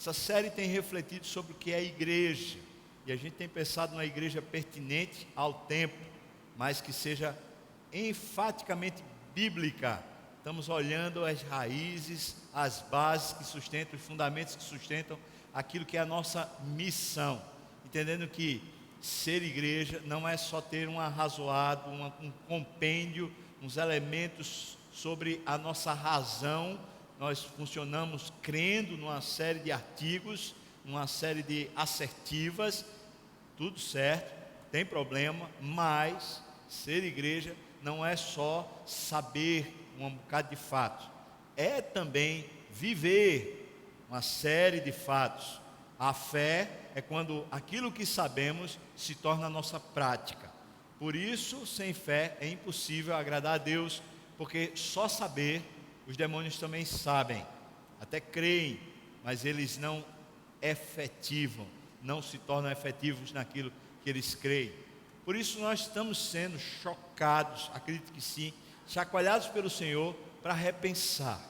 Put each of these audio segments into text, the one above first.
Essa série tem refletido sobre o que é a igreja, e a gente tem pensado numa igreja pertinente ao tempo, mas que seja enfaticamente bíblica. Estamos olhando as raízes, as bases que sustentam, os fundamentos que sustentam aquilo que é a nossa missão, entendendo que ser igreja não é só ter um arrazoado, um compêndio, uns elementos sobre a nossa razão. Nós funcionamos crendo numa série de artigos, numa série de assertivas, tudo certo, tem problema, mas ser igreja não é só saber um bocado de fatos, é também viver uma série de fatos. A fé é quando aquilo que sabemos se torna a nossa prática. Por isso, sem fé é impossível agradar a Deus, porque só saber, os demônios também sabem, até creem, mas eles não efetivam, não se tornam efetivos naquilo que eles creem. Por isso nós estamos sendo chocados, acredito que sim, chacoalhados pelo Senhor para repensar.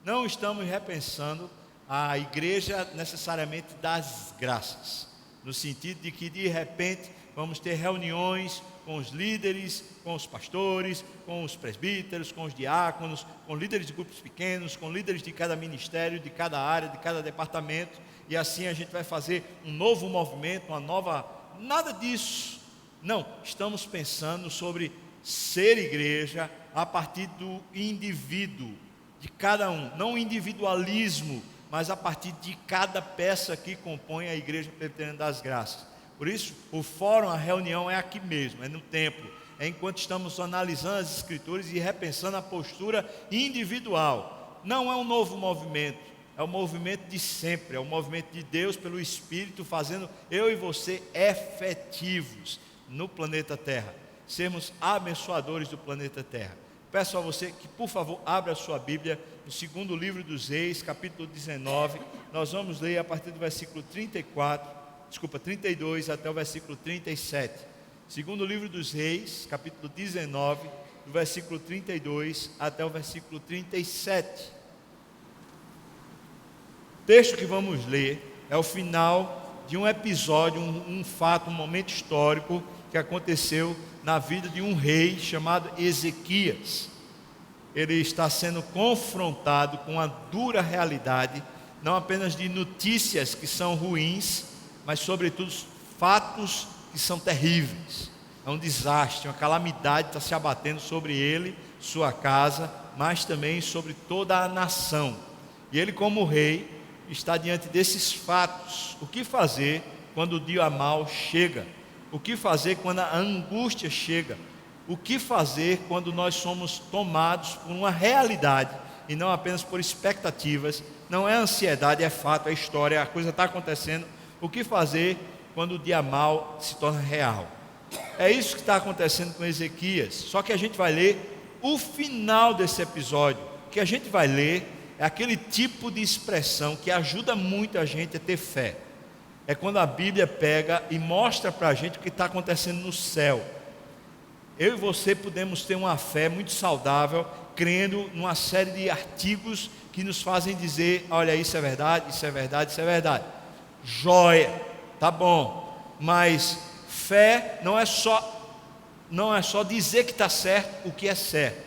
Não estamos repensando a igreja necessariamente das graças, no sentido de que de repente vamos ter reuniões com os líderes, com os pastores, com os presbíteros, com os diáconos, com líderes de grupos pequenos, com líderes de cada ministério, de cada área, de cada departamento, e assim a gente vai fazer um novo movimento, uma nova... Nada disso. Não, estamos pensando sobre ser igreja a partir do indivíduo, de cada um, não o individualismo, mas a partir de cada peça que compõe a Igreja Presbiteriana das Graças. Por isso, o fórum, a reunião é aqui mesmo, é no templo, é enquanto estamos analisando as Escrituras e repensando a postura individual. Não é um novo movimento, é o movimento de sempre, é o movimento de Deus pelo Espírito, fazendo eu e você efetivos no planeta Terra, sermos abençoadores do planeta Terra. Peço a você que, por favor, abra a sua Bíblia no segundo livro dos Reis, capítulo 19. Nós vamos ler a partir do versículo 32 até o versículo 37. Segundo livro dos Reis, capítulo 19, do versículo 32 até o versículo 37. O texto que vamos ler é o final de um episódio, um fato, um momento histórico que aconteceu na vida de um rei chamado Ezequias. Ele está sendo confrontado com a dura realidade, não apenas de notícias que são ruins, mas sobretudo fatos que são terríveis. É um desastre, uma calamidade está se abatendo sobre ele, sua casa, mas também sobre toda a nação. E ele, como rei, está diante desses fatos. O que fazer quando o dia mau chega? O que fazer quando a angústia chega? O que fazer quando nós somos tomados por uma realidade e não apenas por expectativas? Não é ansiedade, é fato, é história, a coisa está acontecendo. O que fazer quando o dia mau se torna real? É isso que está acontecendo com Ezequias. Só que a gente vai ler o final desse episódio. O que a gente vai ler é aquele tipo de expressão que ajuda muito a gente a ter fé. É quando a Bíblia pega e mostra para a gente o que está acontecendo no céu. Eu e você podemos ter uma fé muito saudável, crendo numa série de artigos que nos fazem dizer: olha, isso é verdade, isso é verdade, isso é verdade. Joia, tá bom, mas fé não é só dizer que está certo o que é certo.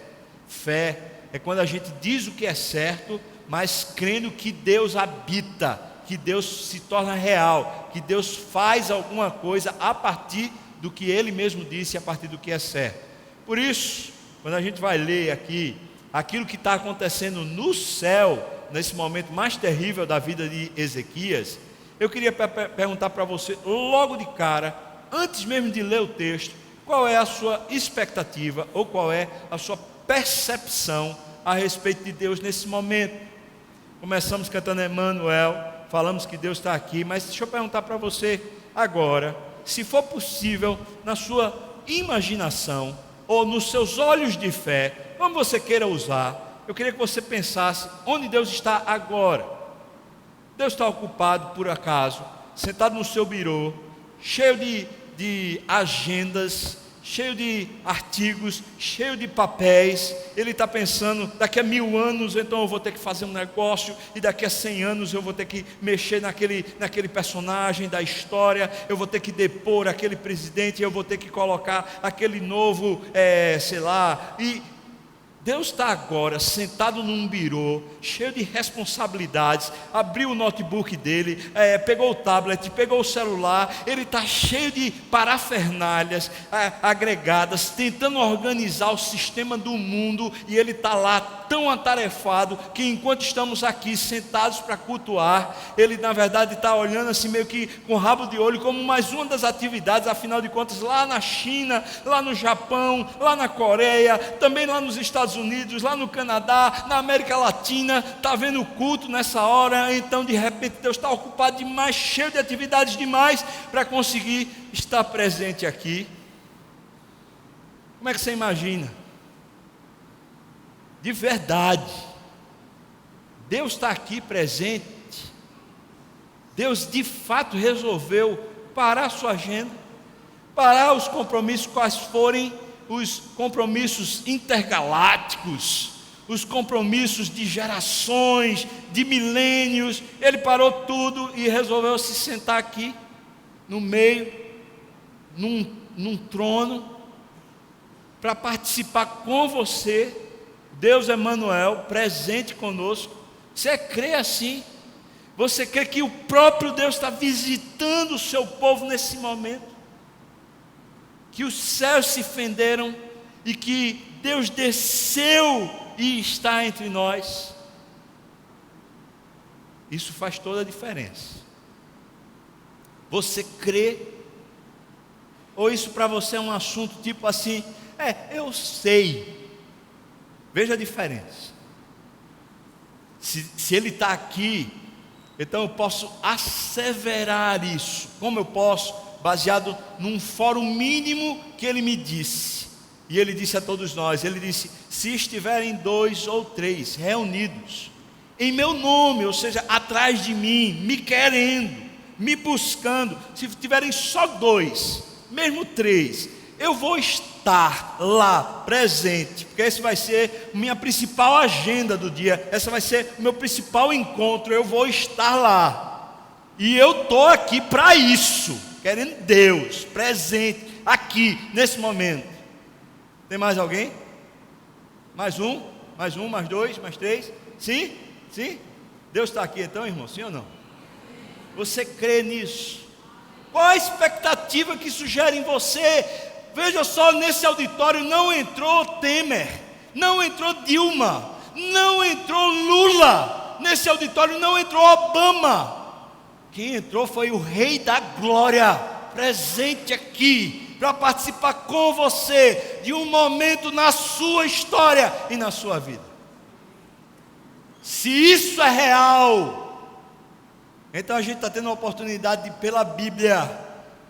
Fé é quando a gente diz o que é certo, mas crendo que Deus habita, que Deus se torna real, que Deus faz alguma coisa a partir do que Ele mesmo disse, a partir do que é certo. Por isso, quando a gente vai ler aqui aquilo que está acontecendo no céu, nesse momento mais terrível da vida de Ezequias, eu queria perguntar para você logo de cara, antes mesmo de ler o texto, qual é a sua expectativa ou qual é a sua percepção a respeito de Deus nesse momento. Começamos cantando Emmanuel, falamos que Deus está aqui, mas deixa eu perguntar para você agora, se for possível, na sua imaginação ou nos seus olhos de fé, como você queira usar, eu queria que você pensasse onde Deus está agora. Deus está ocupado, por acaso, sentado no seu birô, cheio de agendas, cheio de artigos, cheio de papéis. Ele está pensando, daqui a 1000 anos então eu vou ter que fazer um negócio, e daqui a 100 anos eu vou ter que mexer naquele personagem da história, eu vou ter que depor aquele presidente, eu vou ter que colocar aquele novo, sei lá. E Deus está agora sentado num birô, cheio de responsabilidades, abriu o notebook dele, pegou o tablet, pegou o celular, ele está cheio de parafernálias agregadas, tentando organizar o sistema do mundo, e ele está lá tão atarefado, que enquanto estamos aqui sentados para cultuar, ele na verdade está olhando assim meio que com rabo de olho, como mais uma das atividades. Afinal de contas, lá na China, lá no Japão, lá na Coreia, também lá nos Estados Unidos, lá no Canadá, na América Latina, está vendo o culto nessa hora. Então de repente Deus está ocupado demais, cheio de atividades demais, para conseguir estar presente aqui. Como é que você imagina? De verdade, Deus está aqui presente. Deus de fato resolveu parar a sua agenda, parar os compromissos, quais forem os compromissos intergalácticos, os compromissos de gerações, de milênios. Ele parou tudo e resolveu se sentar aqui no meio, num trono, para participar com você. Deus Emanuel, presente conosco. Você crê assim? Você crê que o próprio Deus está visitando o seu povo nesse momento? Que os céus se fenderam e que Deus desceu e está entre nós? Isso faz toda a diferença. Você crê? Ou isso para você é um assunto tipo assim, eu sei. Veja a diferença. Se ele está aqui, então eu posso asseverar isso. Como eu posso? Baseado num fórum mínimo que ele me disse. E ele disse a todos nós, ele disse: se estiverem 2 ou 3 reunidos em meu nome, ou seja, atrás de mim, me querendo, me buscando, se tiverem só 2, mesmo 3, eu vou estar lá presente, porque esse vai ser minha principal agenda do dia, essa vai ser o meu principal encontro. Eu vou estar lá, e eu estou aqui para isso, querendo Deus presente aqui, nesse momento. Tem mais alguém? Mais um, mais 2, mais 3? Sim? Sim? Deus está aqui então, irmão, sim ou não? Você crê nisso? Qual a expectativa que isso gera em você? Veja só, nesse auditório não entrou Temer, não entrou Dilma, não entrou Lula, nesse auditório não entrou Obama. Quem entrou foi o Rei da Glória, presente aqui, para participar com você de um momento na sua história e na sua vida. Se isso é real, então a gente está tendo a oportunidade de, pela Bíblia,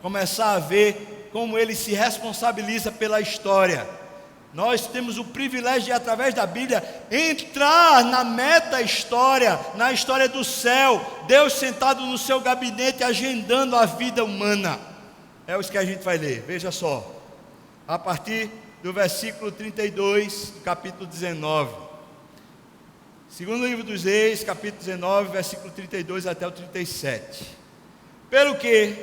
começar a ver como ele se responsabiliza pela história. Nós temos o privilégio de, através da Bíblia, entrar na meta-história, na história do céu, Deus sentado no seu gabinete, agendando a vida humana. É isso que a gente vai ler, veja só, a partir do versículo 32, do capítulo 19. Segundo livro dos Reis, capítulo 19, versículo 32 até o 37. Pelo que,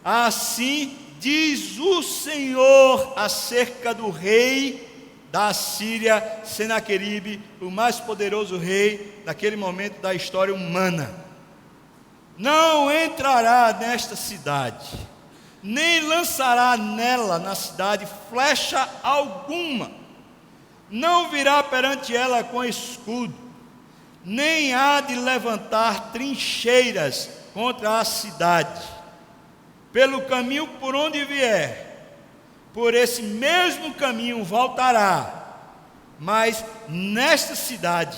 assim diz o Senhor acerca do rei da Assíria, Senaqueribe, o mais poderoso rei naquele momento da história humana: não entrará nesta cidade, nem lançará nela, na cidade, flecha alguma, não virá perante ela com escudo, nem há de levantar trincheiras contra a cidade. Pelo caminho por onde vier, por esse mesmo caminho voltará, mas nesta cidade,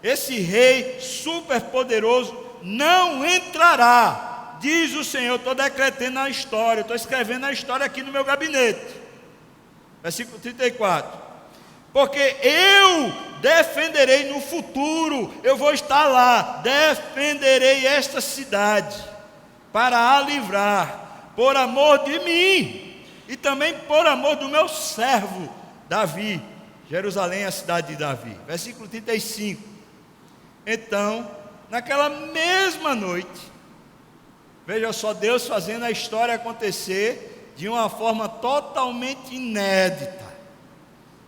esse rei superpoderoso não entrará, diz o Senhor. Estou decretando a história, estou escrevendo a história aqui no meu gabinete. Versículo 34. Porque eu defenderei no futuro, eu vou estar lá, defenderei esta cidade, para a livrar, por amor de mim, e também por amor do meu servo Davi. Jerusalém é a cidade de Davi. Versículo 35. Então, naquela mesma noite, veja só Deus fazendo a história acontecer de uma forma totalmente inédita.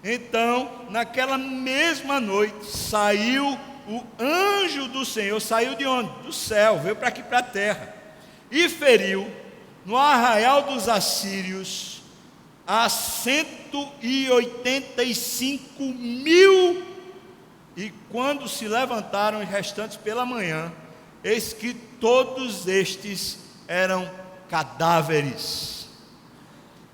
Então, naquela mesma noite, saiu o anjo do Senhor. Saiu de onde? Do céu, veio para aqui para a terra, e feriu no arraial dos assírios a 185.000. E quando se levantaram os restantes pela manhã, eis que todos estes eram cadáveres.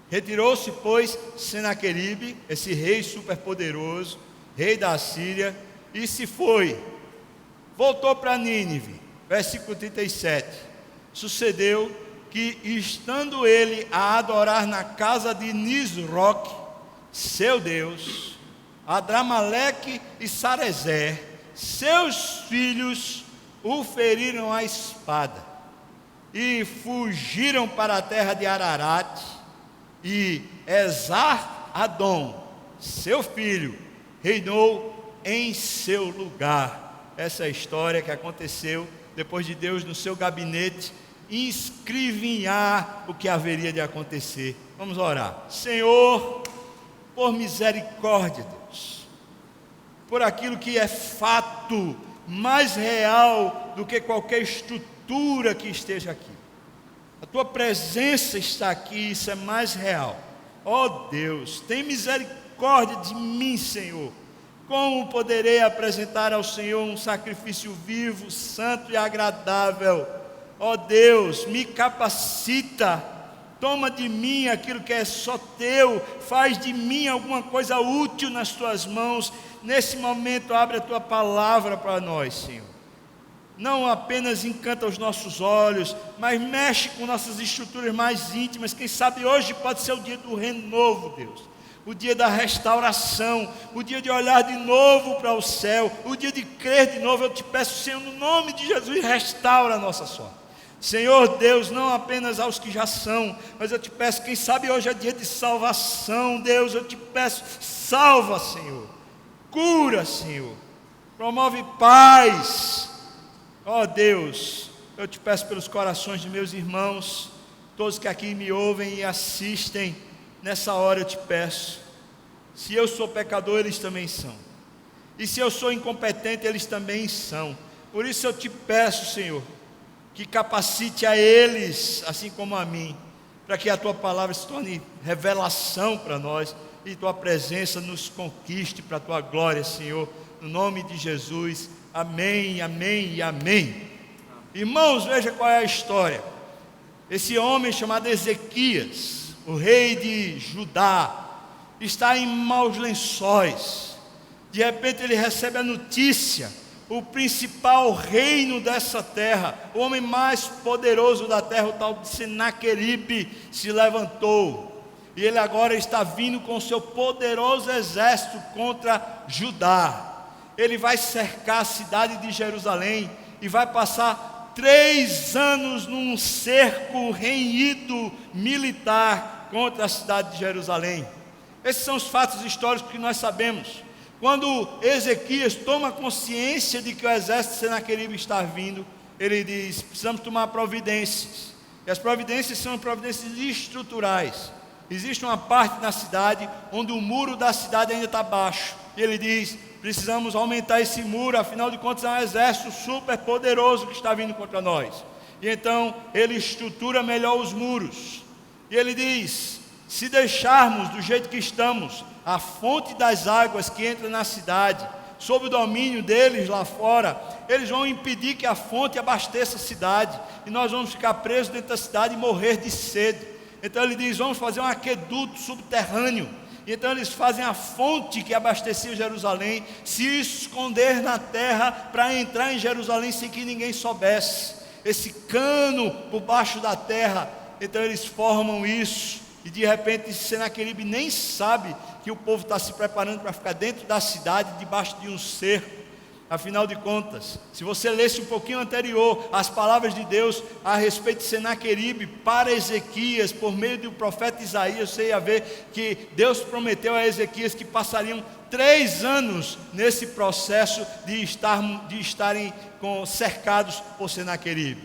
Retirou-se, pois, Senaqueribe, esse rei superpoderoso, rei da Assíria, e se foi, voltou para Nínive. Versículo 37. Sucedeu que, estando ele a adorar na casa de Nisroque, seu Deus, Adramaleque e Sarezer, seus filhos, o feriram à espada, e fugiram para a terra de Ararat, e Esar-Adom, seu filho, reinou em seu lugar. Essa é a história que aconteceu depois de Deus, no seu gabinete, escrevinhar o que haveria de acontecer. Vamos orar. Senhor, por misericórdia, Deus, por aquilo que é fato, mais real do que qualquer estrutura que esteja aqui. A tua presença está aqui, isso é mais real. Ó Deus, tem misericórdia de mim, Senhor. Como poderei apresentar ao Senhor um sacrifício vivo, santo e agradável? Ó Deus, me capacita, toma de mim aquilo que é só teu, faz de mim alguma coisa útil nas tuas mãos. Nesse momento, abre a tua palavra para nós, Senhor. Não apenas encanta os nossos olhos, mas mexe com nossas estruturas mais íntimas. Quem sabe hoje pode ser o dia do renovo, Deus, o dia da restauração, o dia de olhar de novo para o céu, o dia de crer de novo. Eu te peço, Senhor, no nome de Jesus, restaura a nossa sorte. Senhor Deus, não apenas aos que já são, mas eu te peço, quem sabe hoje é dia de salvação, Deus, eu te peço, salva, Senhor, cura, Senhor, promove paz. Ó Deus, eu te peço pelos corações de meus irmãos, todos que aqui me ouvem e assistem, nessa hora eu te peço, se eu sou pecador, eles também são, e se eu sou incompetente, eles também são. Por isso eu te peço, Senhor, que capacite a eles, assim como a mim, para que a tua palavra se torne revelação para nós, e tua presença nos conquiste para a tua glória, Senhor, no nome de Jesus. Amém, amém e amém. Irmãos, veja qual é a história. Esse homem chamado Ezequias, o rei de Judá, está em maus lençóis. De repente ele recebe a notícia: o principal reino dessa terra, o homem mais poderoso da terra, o tal de Senaqueribe, se levantou. E ele agora está vindo com seu poderoso exército contra Judá. Ele vai cercar a cidade de Jerusalém e vai passar 3 anos num cerco renhido militar contra a cidade de Jerusalém. Esses são os fatos históricos que nós sabemos. Quando Ezequias toma consciência de que o exército de Senaqueribe está vindo, ele diz: precisamos tomar providências. E as providências são providências estruturais. Existe uma parte na cidade onde o muro da cidade ainda está baixo. E ele diz: precisamos aumentar esse muro, afinal de contas é um exército super poderoso que está vindo contra nós. E então ele estrutura melhor os muros. E ele diz: se deixarmos do jeito que estamos, a fonte das águas que entra na cidade, sob o domínio deles lá fora, eles vão impedir que a fonte abasteça a cidade, e nós vamos ficar presos dentro da cidade e morrer de sede. Então ele diz: vamos fazer um aqueduto subterrâneo. Então eles fazem a fonte que abastecia Jerusalém se esconder na terra para entrar em Jerusalém sem que ninguém soubesse. Esse cano por baixo da terra. Então eles formam isso, e de repente Senaqueribe nem sabe que o povo está se preparando para ficar dentro da cidade, debaixo de um cerco. Afinal de contas, se você lesse um pouquinho anterior as palavras de Deus a respeito de Senaqueribe para Ezequias, por meio do profeta Isaías, você ia ver que Deus prometeu a Ezequias que passariam 3 anos nesse processo de estarem cercados por Senaqueribe.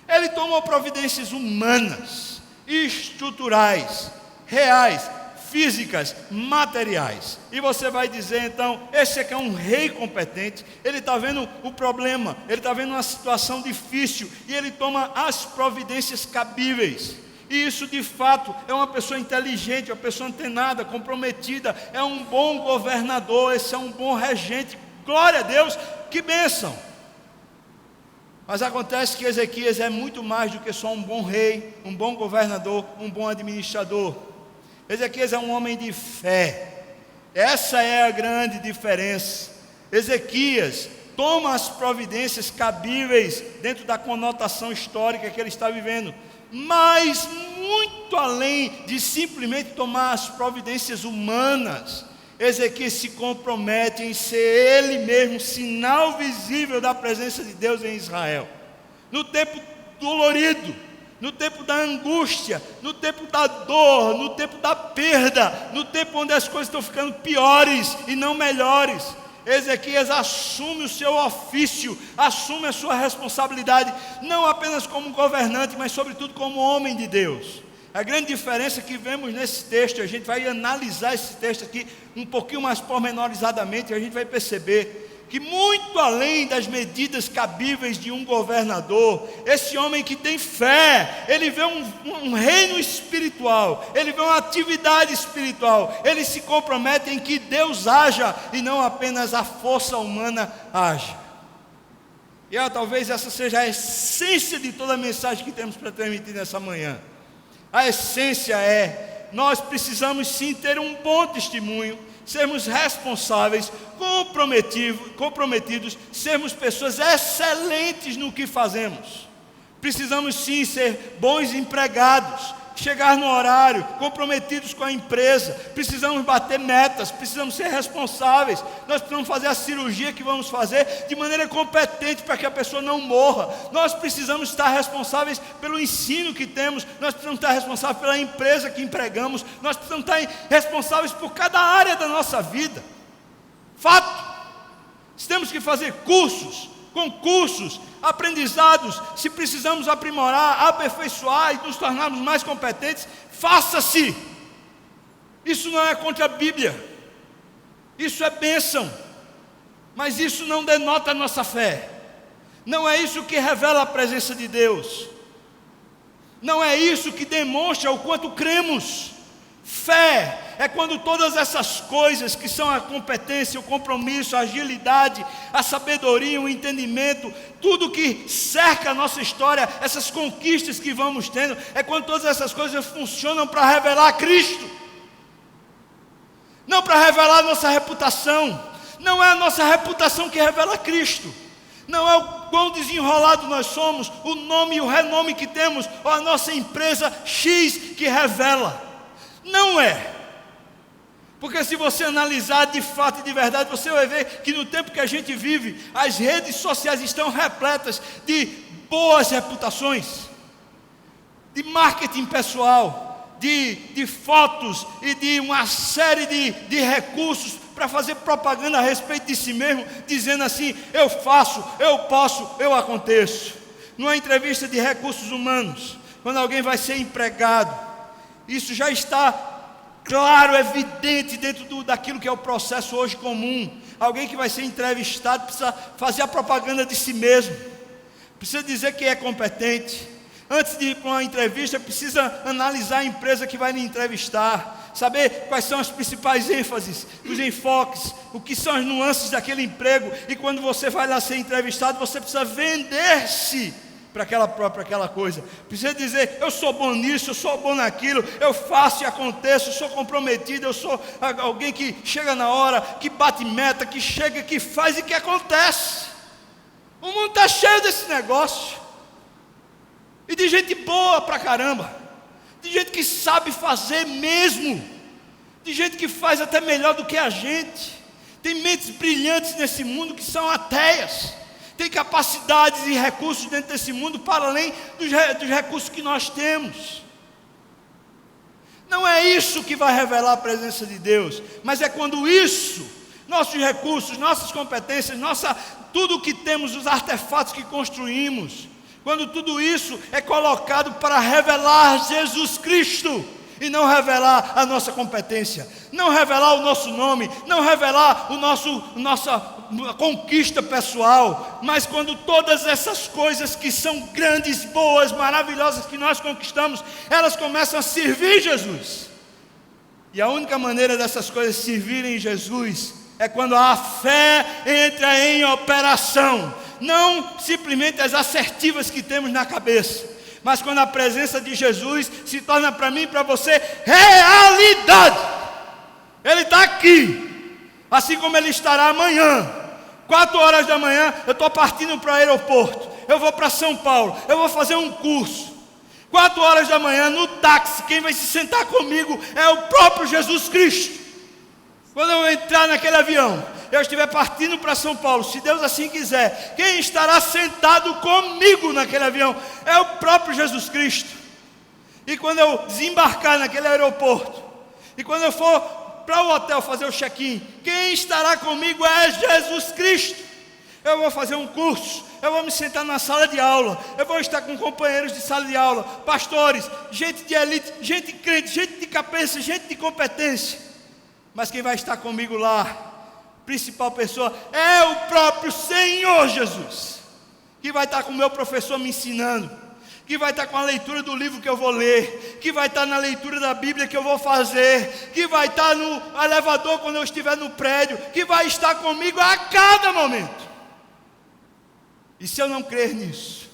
Ele tomou providências humanas, estruturais, reais, físicas, materiais. E você vai dizer então, esse aqui é um rei competente, ele está vendo o problema, ele está vendo uma situação difícil, e ele toma as providências cabíveis. E isso de fato é uma pessoa inteligente, uma pessoa antenada, comprometida, é um bom governador, esse é um bom regente. Glória a Deus, que bênção! Mas acontece que Ezequias é muito mais do que só um bom rei, um bom governador, um bom administrador. Ezequias é um homem de fé. Essa é a grande diferença. Ezequias toma as providências cabíveis dentro da conotação histórica que ele está vivendo, mas muito além de simplesmente tomar as providências humanas, Ezequias se compromete em ser ele mesmo sinal visível da presença de Deus em Israel. No tempo dolorido, no tempo da angústia, no tempo da dor, no tempo da perda, no tempo onde as coisas estão ficando piores e não melhores, Ezequias assume o seu ofício, assume a sua responsabilidade, não apenas como governante, mas sobretudo como homem de Deus. A grande diferença que vemos nesse texto, a gente vai analisar esse texto aqui um pouquinho mais pormenorizadamente, e a gente vai perceber que muito além das medidas cabíveis de um governador, esse homem que tem fé, ele vê um reino espiritual, ele vê uma atividade espiritual, ele se compromete em que Deus haja e não apenas a força humana haja. E talvez essa seja a essência de toda a mensagem que temos para transmitir nessa manhã. A essência é, nós precisamos sim ter um bom testemunho, sermos responsáveis, comprometidos, sermos pessoas excelentes no que fazemos. Precisamos sim ser bons empregados, chegar no horário, comprometidos com a empresa. Precisamos bater metas, precisamos ser responsáveis. Nós precisamos fazer a cirurgia que vamos fazer de maneira competente para que a pessoa não morra. Nós precisamos estar responsáveis pelo ensino que temos, nós precisamos estar responsáveis pela empresa que empregamos, nós precisamos estar responsáveis por cada área da nossa vida. Fato. Se temos que fazer cursos, concursos, aprendizados, se precisamos aprimorar, aperfeiçoar e nos tornarmos mais competentes, faça-se. Isso não é contra a Bíblia, isso é bênção, mas isso não denota a nossa fé, não é isso que revela a presença de Deus, não é isso que demonstra o quanto cremos. Fé é quando todas essas coisas que são a competência, o compromisso, a agilidade, a sabedoria, o entendimento, tudo que cerca a nossa história, essas conquistas que vamos tendo, é quando todas essas coisas funcionam para revelar Cristo, não para revelar a nossa reputação. Não é a nossa reputação que revela Cristo, não é o quão desenrolado nós somos, o nome e o renome que temos, ou a nossa empresa X que revela. Não é, porque se você analisar de fato e de verdade, você vai ver que no tempo que a gente vive, as redes sociais estão repletas de boas reputações, de marketing pessoal, de fotos e de uma série de recursos para fazer propaganda a respeito de si mesmo, dizendo assim: eu faço, eu posso, eu aconteço. Numa entrevista de recursos humanos, quando alguém vai ser empregado, isso já está claro, evidente dentro daquilo que é o processo hoje comum. Alguém que vai ser entrevistado precisa fazer a propaganda de si mesmo, precisa dizer que é competente. Antes de ir para uma entrevista, precisa analisar a empresa que vai lhe entrevistar, saber quais são as principais ênfases, os enfoques, o que são as nuances daquele emprego. E quando você vai lá ser entrevistado, você precisa vender-se para aquela coisa. Precisa dizer: eu sou bom nisso, eu sou bom naquilo, eu faço e aconteço, eu sou comprometido, eu sou alguém que chega na hora, que bate meta, que chega, que faz e que acontece. O mundo está cheio desse negócio, e de gente boa pra caramba, de gente que sabe fazer mesmo, de gente que faz até melhor do que a gente. Tem mentes brilhantes nesse mundo que são ateias. Tem capacidades e recursos dentro desse mundo para além dos recursos que nós temos. Não é isso que vai revelar a presença de Deus, mas é quando isso, nossos recursos, nossas competências, tudo o que temos, os artefatos que construímos, quando tudo isso é colocado para revelar Jesus Cristo, e não revelar a nossa competência, não revelar o nosso nome, não revelar nossa conquista pessoal, mas quando todas essas coisas que são grandes, boas, maravilhosas que nós conquistamos, elas começam a servir Jesus. E a única maneira dessas coisas servirem Jesus é quando a fé entra em operação, não simplesmente as assertivas que temos na cabeça, mas quando a presença de Jesus se torna para mim e para você realidade. Ele está aqui, assim como Ele estará amanhã, 4 horas da manhã, eu estou partindo para o aeroporto, eu vou para São Paulo, eu vou fazer um curso, 4 horas da manhã no táxi, quem vai se sentar comigo é o próprio Jesus Cristo. Quando eu entrar naquele avião, eu estiver partindo para São Paulo, se Deus assim quiser, quem estará sentado comigo naquele avião é o próprio Jesus Cristo. E quando eu desembarcar naquele aeroporto, e quando eu for para o hotel fazer o check-in, quem estará comigo é Jesus Cristo. Eu vou fazer um curso, eu vou me sentar na sala de aula, eu vou estar com companheiros de sala de aula, pastores, gente de elite, gente crente, gente de cabeça, gente de competência. Mas quem vai estar comigo lá, principal pessoa, é o próprio Senhor Jesus, que vai estar com o meu professor me ensinando, que vai estar com a leitura do livro que eu vou ler, que vai estar na leitura da Bíblia que eu vou fazer, que vai estar no elevador quando eu estiver no prédio, que vai estar comigo a cada momento. E se eu não crer nisso,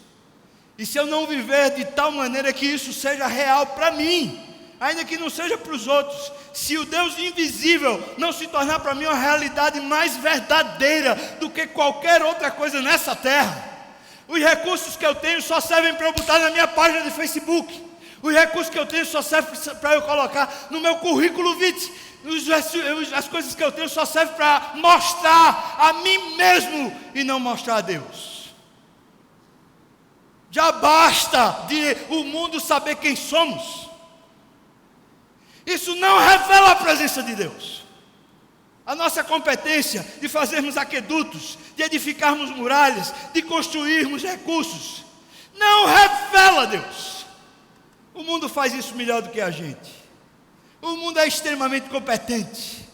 e se eu não viver de tal maneira que isso seja real para mim, ainda que não seja para os outros, se o Deus invisível não se tornar para mim uma realidade mais verdadeira do que qualquer outra coisa nessa terra, os recursos que eu tenho só servem para eu botar na minha página de Facebook, os recursos que eu tenho só servem para eu colocar no meu currículo vitae, as coisas que eu tenho só servem para mostrar a mim mesmo e não mostrar a Deus. Já basta de o mundo saber quem somos. Isso não revela a presença de Deus. A nossa competência de fazermos aquedutos, de edificarmos muralhas, de construirmos recursos, não revela Deus. O mundo faz isso melhor do que a gente. O mundo é extremamente competente,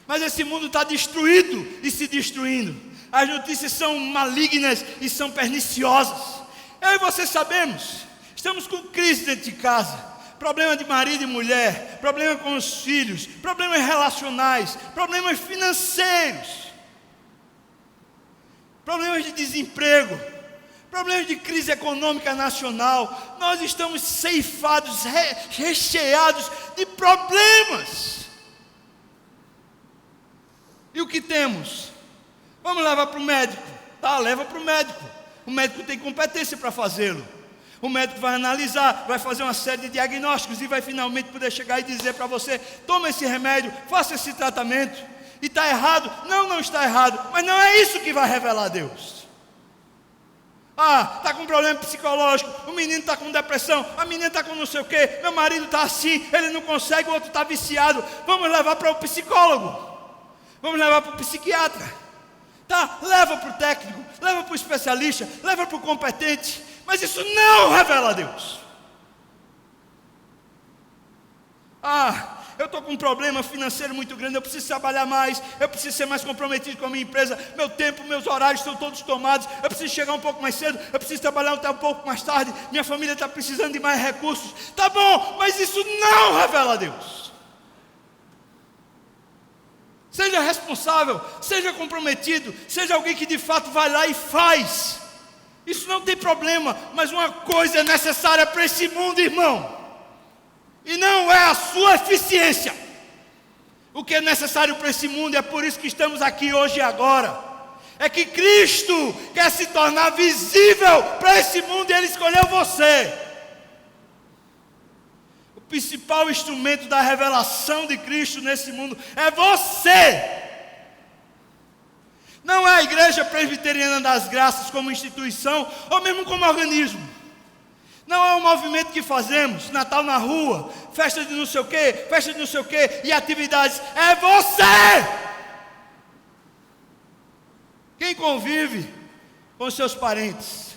mas esse mundo está destruído e se destruindo. As notícias são malignas e são perniciosas. Eu e você sabemos, estamos com crise dentro de casa. Problema de marido e mulher, problema com os filhos, problemas relacionais, problemas financeiros, problemas de desemprego, problemas de crise econômica nacional. Nós estamos ceifados, recheados de problemas. E o que temos? Vamos levar para o médico. Tá, leva para o médico. O médico tem competência para fazê-lo. O médico vai analisar, vai fazer uma série de diagnósticos e vai finalmente poder chegar e dizer para você: toma esse remédio, faça esse tratamento. E está errado? Não, não está errado, mas não é isso que vai revelar a Deus. Ah, está com problema psicológico, o menino está com depressão, a menina está com não sei o quê, meu marido está assim, ele não consegue, o outro está viciado. Vamos levar para o psicólogo, vamos levar para o psiquiatra. Tá, leva para o técnico, leva para o especialista, leva para o competente. Mas isso não revela a Deus. Ah, eu estou com um problema financeiro muito grande, eu preciso trabalhar mais, eu preciso ser mais comprometido com a minha empresa, meu tempo, meus horários estão todos tomados, eu preciso chegar um pouco mais cedo, eu preciso trabalhar até um pouco mais tarde, minha família está precisando de mais recursos. Tá bom, mas isso não revela a Deus. Seja responsável, seja comprometido, seja alguém que de fato vai lá e faz. Isso não tem problema, mas uma coisa é necessária para esse mundo, irmão, e não é a sua eficiência. O que é necessário para esse mundo, é por isso que estamos aqui hoje e agora, é que Cristo quer se tornar visível para esse mundo e Ele escolheu você. O principal instrumento da revelação de Cristo nesse mundo é você. Não é a Igreja Presbiteriana das Graças como instituição, ou mesmo como organismo. Não é um movimento que fazemos, Natal na rua, festa de não sei o quê, festa de não sei o quê, e atividades. É você! Quem convive com os seus parentes?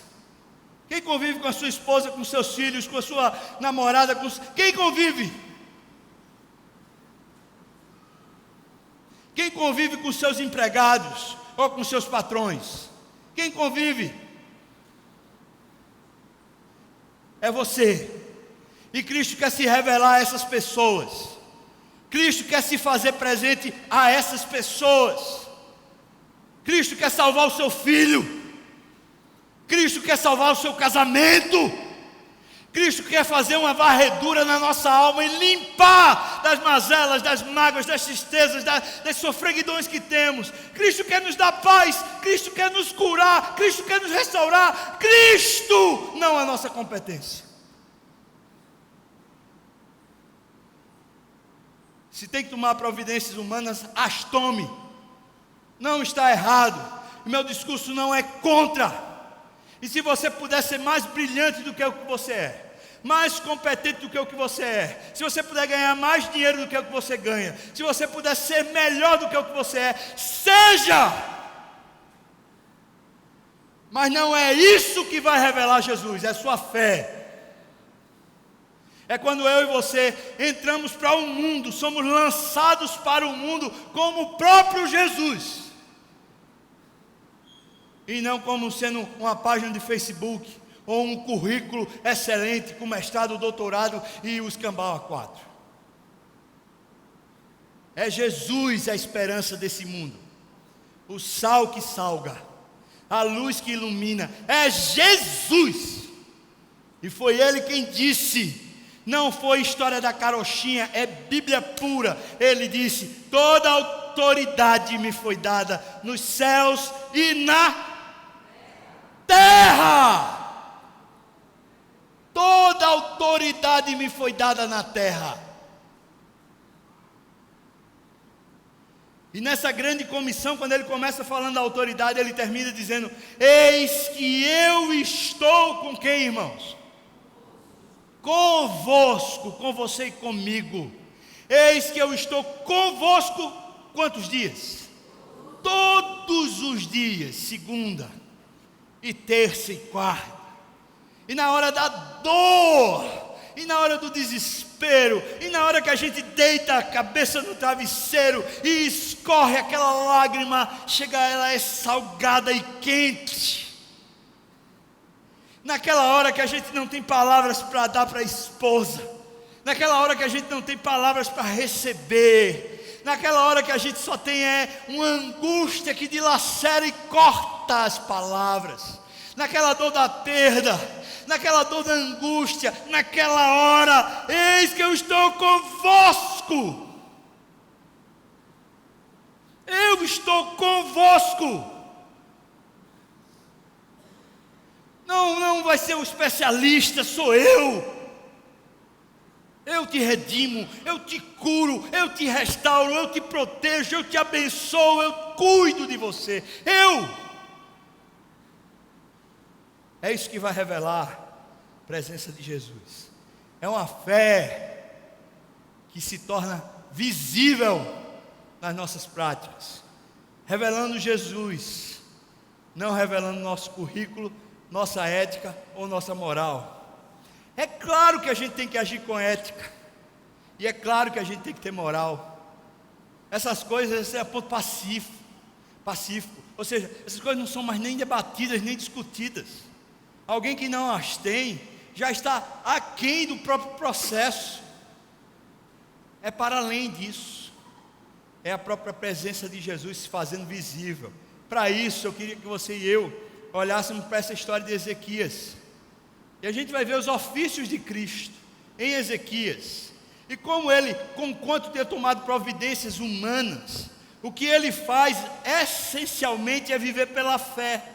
Quem convive com a sua esposa, com seus filhos, com a sua namorada? Quem convive? Quem convive com os seus empregados ou com os seus patrões? Quem convive? É você. E Cristo quer se revelar a essas pessoas. Cristo quer se fazer presente a essas pessoas. Cristo quer salvar o seu filho. Cristo quer salvar o seu casamento. Cristo quer fazer uma varredura na nossa alma e limpar das mazelas, das mágoas, das tristezas, das sofreguidões que temos. Cristo quer nos dar paz. Cristo quer nos curar. Cristo quer nos restaurar. Cristo, não a nossa competência. Se tem que tomar providências humanas, as tome. Não está errado. O meu discurso não é contra. E se você puder ser mais brilhante do que o que você é, mais competente do que o que você é, se você puder ganhar mais dinheiro do que o que você ganha, se você puder ser melhor do que o que você é, seja! Mas não é isso que vai revelar Jesus, é sua fé. É quando eu e você entramos para o mundo, somos lançados para o mundo como o próprio Jesus. E não como sendo uma página de Facebook, ou um currículo excelente, com mestrado, doutorado e o escambau A4. É Jesus a esperança desse mundo, o sal que salga, a luz que ilumina, é Jesus. E foi Ele quem disse, não foi história da carochinha, é Bíblia pura. Ele disse, toda autoridade me foi dada nos céus e na terra. Toda autoridade me foi dada na terra. E nessa grande comissão, quando ele começa falando da autoridade, ele termina dizendo, eis que eu estou com quem, irmãos? Convosco, com você e comigo. Eis que eu estou convosco, quantos dias? Todos os dias, segunda e terça e quarta. E na hora da dor, e na hora do desespero, e na hora que a gente deita a cabeça no travesseiro e escorre aquela lágrima, chega, ela é salgada e quente. Naquela hora que a gente não tem palavras para dar para a esposa, naquela hora que a gente não tem palavras para receber, naquela hora que a gente só tem uma angústia que dilacera e corta as palavras, naquela dor da perda, naquela dor da angústia, naquela hora, eis que eu estou convosco. Eu estou convosco. Não vai ser um especialista, sou eu. Eu te redimo, eu te curo, eu te restauro, eu te protejo, eu te abençoo, eu cuido de você. É isso que vai revelar a presença de Jesus. É uma fé que se torna visível nas nossas práticas, revelando Jesus, não revelando nosso currículo, nossa ética ou nossa moral. É claro que a gente tem que agir com ética, e é claro que a gente tem que ter moral. Essas coisas é ponto pacífico, ou seja, essas coisas não são mais nem debatidas, nem discutidas. Alguém que não as tem, já está aquém do próprio processo. É para além disso, é a própria presença de Jesus se fazendo visível. Para isso eu queria que você e eu olhássemos para essa história de Ezequias, e a gente vai ver os ofícios de Cristo em Ezequias, e como ele, conquanto ter tomado providências humanas, o que ele faz essencialmente é viver pela fé.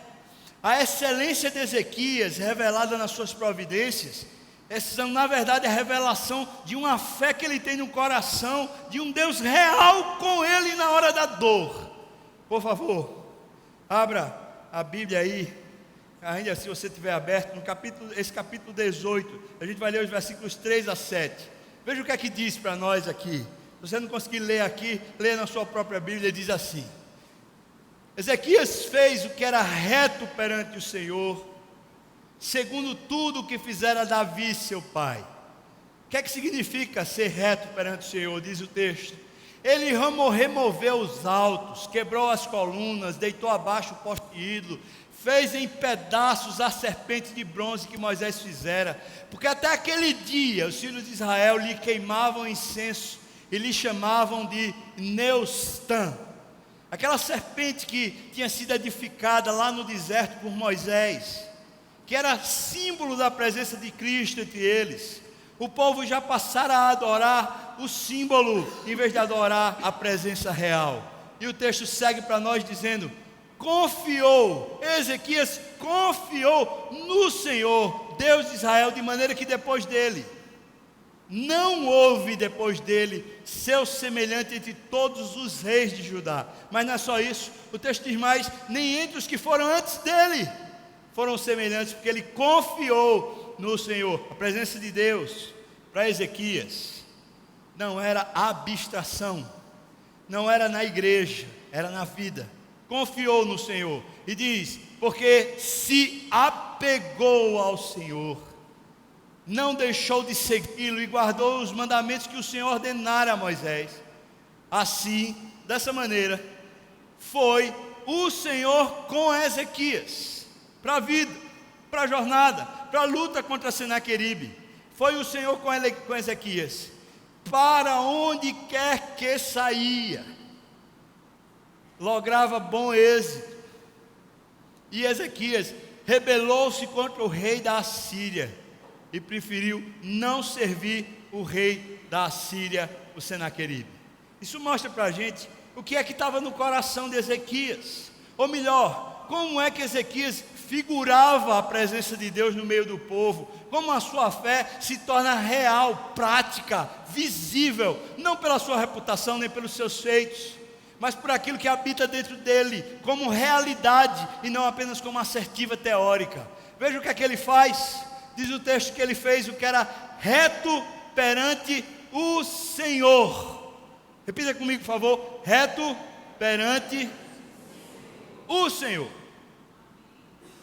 A excelência de Ezequias, revelada nas suas providências, são na verdade a revelação de uma fé que ele tem no coração, de um Deus real com ele na hora da dor. Por favor, Abra a Bíblia aí, ainda se você tiver aberto, no esse capítulo 18, a gente vai ler os versículos 3 a 7. Veja o que é que diz para nós aqui. Se você não conseguir ler aqui, leia na sua própria Bíblia, diz assim: Ezequias fez o que era reto perante o Senhor, segundo tudo o que fizera Davi seu pai. O que é que significa ser reto perante o Senhor? Diz o texto: ele removeu os altos, quebrou as colunas, deitou abaixo o poste ídolo, fez em pedaços a serpente de bronze que Moisés fizera, porque até aquele dia os filhos de Israel lhe queimavam incenso e lhe chamavam de Neustã, aquela serpente que tinha sido edificada lá no deserto por Moisés, que era símbolo da presença de Cristo entre eles. O povo já passara a adorar o símbolo, em vez de adorar a presença real. E o texto segue para nós dizendo: Ezequias confiou no Senhor, Deus de Israel, de maneira que depois dele, não houve depois dele seu semelhante entre todos os reis de Judá. Mas não é só isso, o texto diz mais: nem entre os que foram antes dele foram semelhantes, porque ele confiou no Senhor. A presença de Deus para Ezequias não era abstração, não era na igreja, era na vida. Confiou no Senhor, e diz: porque se apegou ao Senhor, não deixou de segui-lo e guardou os mandamentos que o Senhor ordenara a Moisés. Assim, dessa maneira, foi o Senhor com Ezequias, para a vida, para a jornada, para a luta contra Senaqueribe. Foi o Senhor com Ezequias, para onde quer que saía, lograva bom êxito. E Ezequias rebelou-se contra o rei da Assíria e preferiu não servir o rei da Assíria, o Senaqueribe. Isso mostra para a gente o que é que estava no coração de Ezequias, ou melhor, como é que Ezequias figurava a presença de Deus no meio do povo, como a sua fé se torna real, prática, visível, não pela sua reputação nem pelos seus feitos, mas por aquilo que habita dentro dele, como realidade e não apenas como assertiva teórica. Veja o que é que ele faz. Diz o texto que ele fez o que era reto perante o Senhor. Repita comigo, por favor: reto perante o Senhor.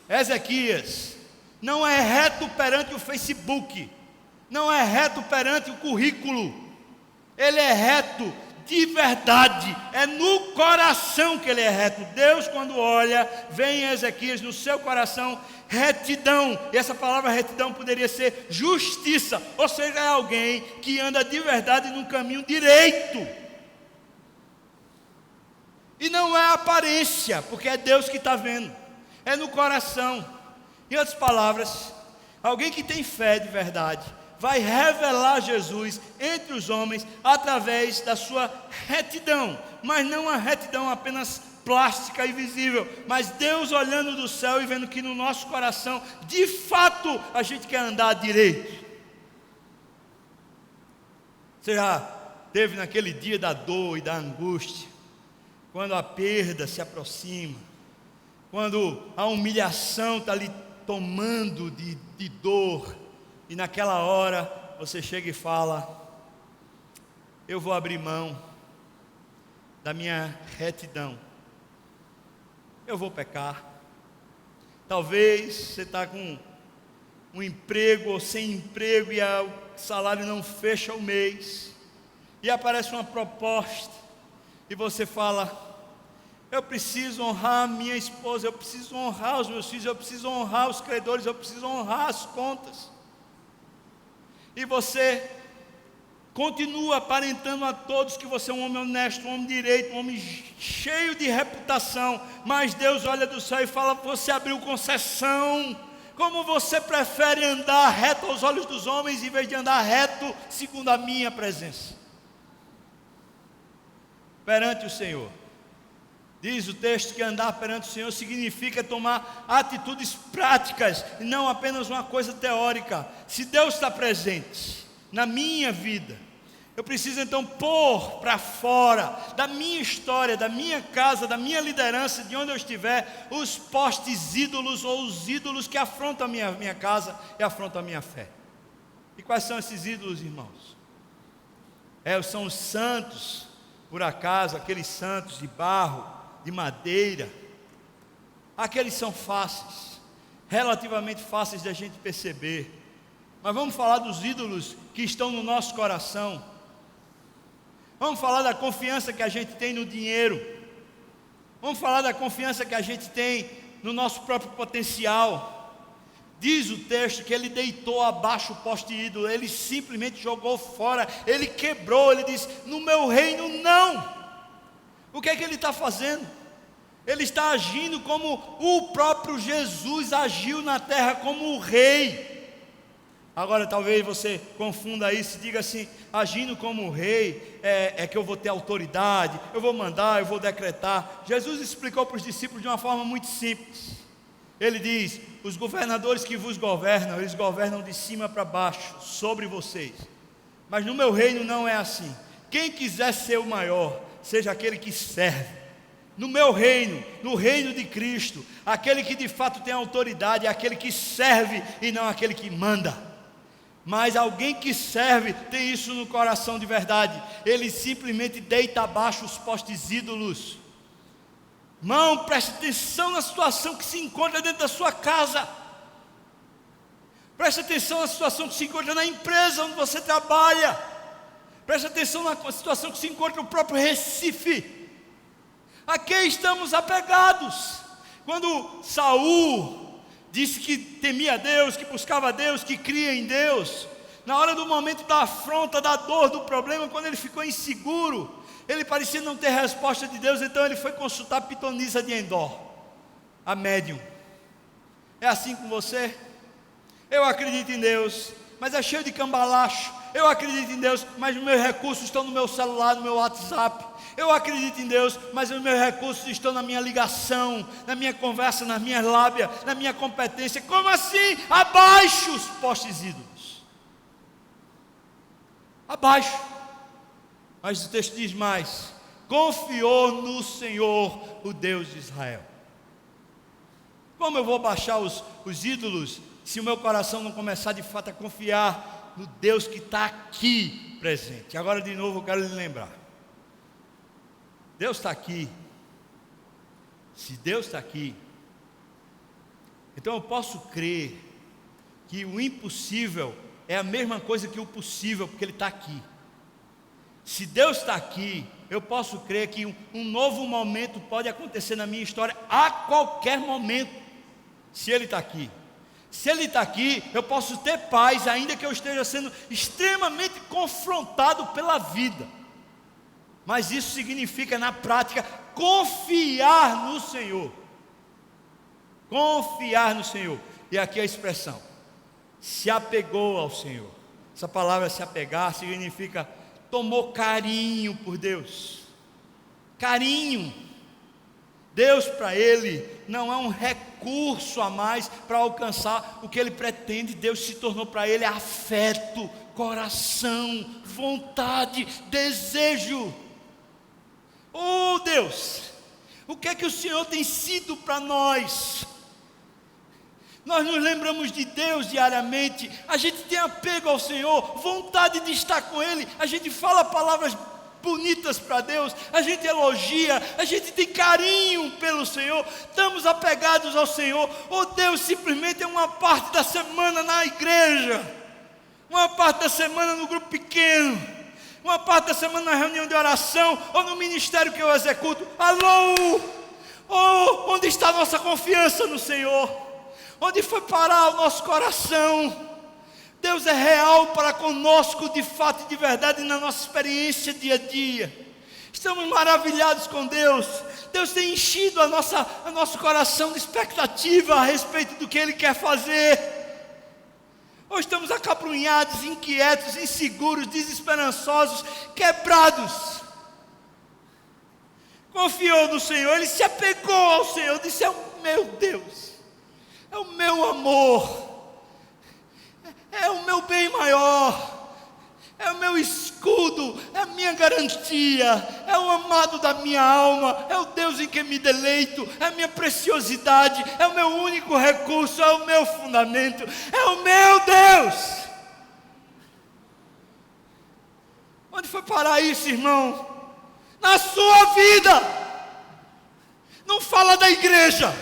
Ezequias não é reto perante o Facebook, não é reto perante o currículo, ele é reto de verdade, é no coração que ele é reto. Deus, quando olha, vê em Ezequias no seu coração retidão, e essa palavra retidão poderia ser justiça, ou seja, é alguém que anda de verdade num caminho direito, e não é aparência, porque é Deus que está vendo, é no coração. Em outras palavras, alguém que tem fé de verdade vai revelar Jesus entre os homens através da sua retidão, mas não a retidão apenas plástica e visível, mas Deus olhando do céu e vendo que no nosso coração, de fato, a gente quer andar direito. Você já teve naquele dia da dor e da angústia, quando a perda se aproxima, quando a humilhação está lhe tomando de dor, e naquela hora você chega e fala: eu vou abrir mão da minha retidão, eu vou pecar. Talvez você está com um emprego ou sem emprego e o salário não fecha o mês, e aparece uma proposta e você fala: eu preciso honrar a minha esposa, eu preciso honrar os meus filhos, eu preciso honrar os credores, eu preciso honrar as contas. E você continua aparentando a todos que você é um homem honesto, um homem direito, um homem cheio de reputação, mas Deus olha do céu e fala: você abriu concessão. Como você prefere andar reto aos olhos dos homens, em vez de andar reto segundo a minha presença perante o Senhor? Diz o texto que andar perante o Senhor significa tomar atitudes práticas, e não apenas uma coisa teórica. Se Deus está presente na minha vida, Eu preciso então pôr para fora da minha história, da minha casa, da minha liderança, de onde eu estiver, os postes ídolos ou os ídolos que afrontam a minha casa e afrontam a minha fé. E quais são esses ídolos, irmãos? São os santos, por acaso, aqueles santos de barro, de madeira. Aqueles são fáceis, relativamente fáceis de a gente perceber. Mas vamos falar dos ídolos que estão no nosso coração. Vamos falar da confiança que a gente tem no dinheiro. Vamos falar da confiança que a gente tem no nosso próprio potencial. Diz o texto que ele deitou abaixo o poste ídolo, ele simplesmente jogou fora, ele quebrou, ele disse: no meu reino não. O que é que ele está fazendo? Ele está agindo como o próprio Jesus agiu na terra, como o rei. Agora talvez você confunda isso e diga assim: agindo como rei, é que eu vou ter autoridade, eu vou mandar, eu vou decretar. Jesus explicou para os discípulos de uma forma muito simples. Ele diz: os governadores que vos governam, eles governam de cima para baixo, sobre vocês. Mas no meu reino não é assim. Quem quiser ser o maior, seja aquele que serve. No meu reino, no reino de Cristo, aquele que de fato tem autoridade é aquele que serve e não aquele que manda. Mas alguém que serve tem isso no coração de verdade. Ele simplesmente deita abaixo os postes ídolos. Irmão, preste atenção na situação que se encontra dentro da sua casa. Preste atenção na situação que se encontra na empresa onde você trabalha. Preste atenção na situação que se encontra no próprio Recife. A quem estamos apegados? Quando Saul disse que temia a Deus, que buscava a Deus, que cria em Deus, na hora do momento da afronta, da dor, do problema, quando ele ficou inseguro, ele parecia não ter resposta de Deus, então ele foi consultar a pitonisa de Endor, a médium. É assim com você? Eu acredito em Deus, mas é cheio de cambalacho. Eu acredito em Deus, mas os meus recursos estão no meu celular, no meu WhatsApp. Eu acredito em Deus, mas os meus recursos estão na minha ligação, na minha conversa, nas minhas lábias, na minha competência. Como assim? Abaixo os postes ídolos. Abaixo. Mas o texto diz mais: confiou no Senhor, o Deus de Israel. Como eu vou baixar os ídolos, se o meu coração não começar de fato a confiar no Deus que está aqui presente? Agora de novo eu quero lhe lembrar: Deus está aqui. Se Deus está aqui, então eu posso crer que o impossível é a mesma coisa que o possível, porque Ele está aqui. Se Deus está aqui, eu posso crer que um novo momento pode acontecer na minha história a qualquer momento, se Ele está aqui. Se Ele está aqui, eu posso ter paz, ainda que eu esteja sendo extremamente confrontado pela vida. Mas isso significa, na prática, confiar no Senhor. Confiar no Senhor. E aqui a expressão: se apegou ao Senhor. Essa palavra se apegar significa tomou carinho por Deus. Carinho. Deus para ele não é um recurso a mais para alcançar o que ele pretende. Deus se tornou para ele afeto, coração, vontade, desejo. Oh Deus, o que é que o Senhor tem sido para nós? Nós nos lembramos de Deus diariamente, a gente tem apego ao Senhor, vontade de estar com Ele, a gente fala palavras bonitas para Deus, a gente elogia, a gente tem carinho pelo Senhor, estamos apegados ao Senhor. Oh Deus, simplesmente é uma parte da semana na igreja, uma parte da semana no grupo pequeno, uma parte da semana na reunião de oração, ou no ministério que eu executo. Alô, oh, onde está a nossa confiança no Senhor? Onde foi parar o nosso coração? Deus é real para conosco de fato e de verdade na nossa experiência dia a dia. Estamos maravilhados com Deus. Deus tem enchido o nosso coração de expectativa a respeito do que Ele quer fazer. Ou estamos acabrunhados, inquietos, inseguros, desesperançosos, quebrados. Confiou no Senhor, ele se apegou ao Senhor, disse: é o meu Deus, é o meu amor, é o meu bem maior, é o meu escudo, escudo, é a minha garantia, é o amado da minha alma, é o Deus em quem me deleito, é a minha preciosidade, é o meu único recurso, é o meu fundamento, é o meu Deus. Onde foi parar isso, irmão? Na sua vida. Não fala da igreja,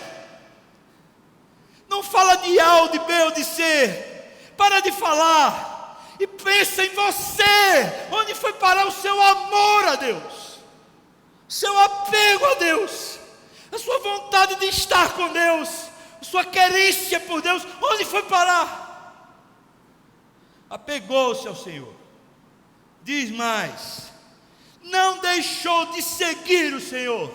não fala de A ou de B ou de C, para de falar e pensa em você. Onde foi parar o seu amor a Deus, o seu apego a Deus, a sua vontade de estar com Deus, a sua querência por Deus? Onde foi parar? Apegou-se ao Senhor. Diz mais, não deixou de seguir o Senhor.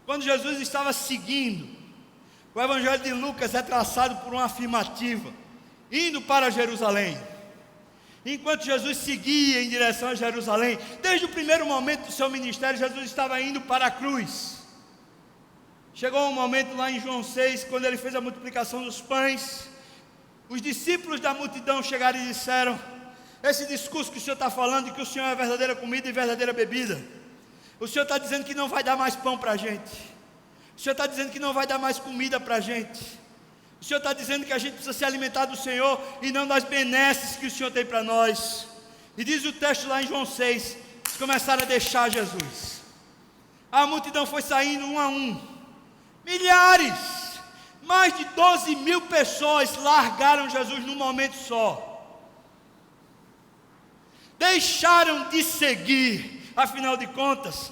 Quando Jesus estava seguindo, o Evangelho de Lucas é traçado por uma afirmativa, indo para Jerusalém. Enquanto Jesus seguia em direção a Jerusalém, desde o primeiro momento do seu ministério, Jesus estava indo para a cruz. Chegou um momento lá em João 6, quando ele fez a multiplicação dos pães, os discípulos da multidão chegaram e disseram: esse discurso que o Senhor está falando, de que o Senhor é verdadeira comida e verdadeira bebida, o Senhor está dizendo que não vai dar mais pão para a gente, o Senhor está dizendo que não vai dar mais comida para a gente, o Senhor está dizendo que a gente precisa se alimentar do Senhor e não das benesses que o Senhor tem para nós. E diz o texto lá em João 6, eles começaram a deixar Jesus. A multidão foi saindo um a um, milhares, mais de 12.000 pessoas largaram Jesus num momento só. Deixaram de seguir, afinal de contas,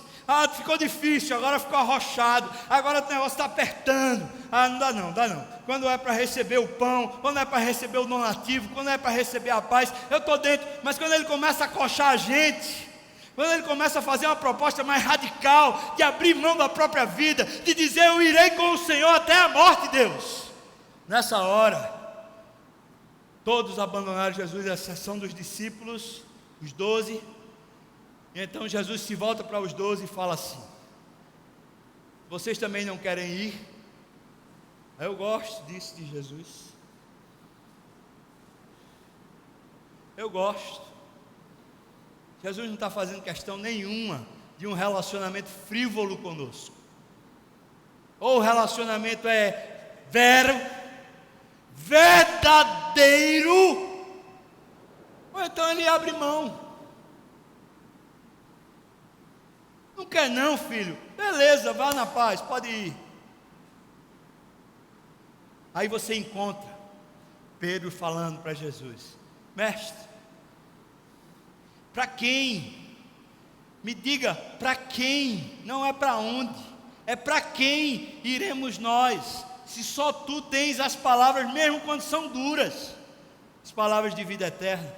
ficou difícil, agora ficou arrochado, agora o negócio está apertando, não dá não, quando é para receber o pão, quando é para receber o donativo, quando é para receber a paz, eu estou dentro. Mas quando ele começa a coxar a gente, quando ele começa a fazer uma proposta mais radical, de abrir mão da própria vida, de dizer: eu irei com o Senhor até a morte, Deus, nessa hora, todos abandonaram Jesus, à exceção dos discípulos, os 12. E então Jesus se volta para os 12 e fala assim: vocês também não querem ir? Eu gosto disso de Jesus, eu gosto. Jesus não está fazendo questão nenhuma de um relacionamento frívolo conosco. Ou o relacionamento é verdadeiro, ou então ele abre mão. Não quer não, filho? Beleza, vá na paz, pode ir. Aí você encontra Pedro falando para Jesus: mestre, para quem? Me diga, para quem? Não é para onde, é para quem iremos nós, se só tu tens as palavras, mesmo quando são duras, as palavras de vida eterna.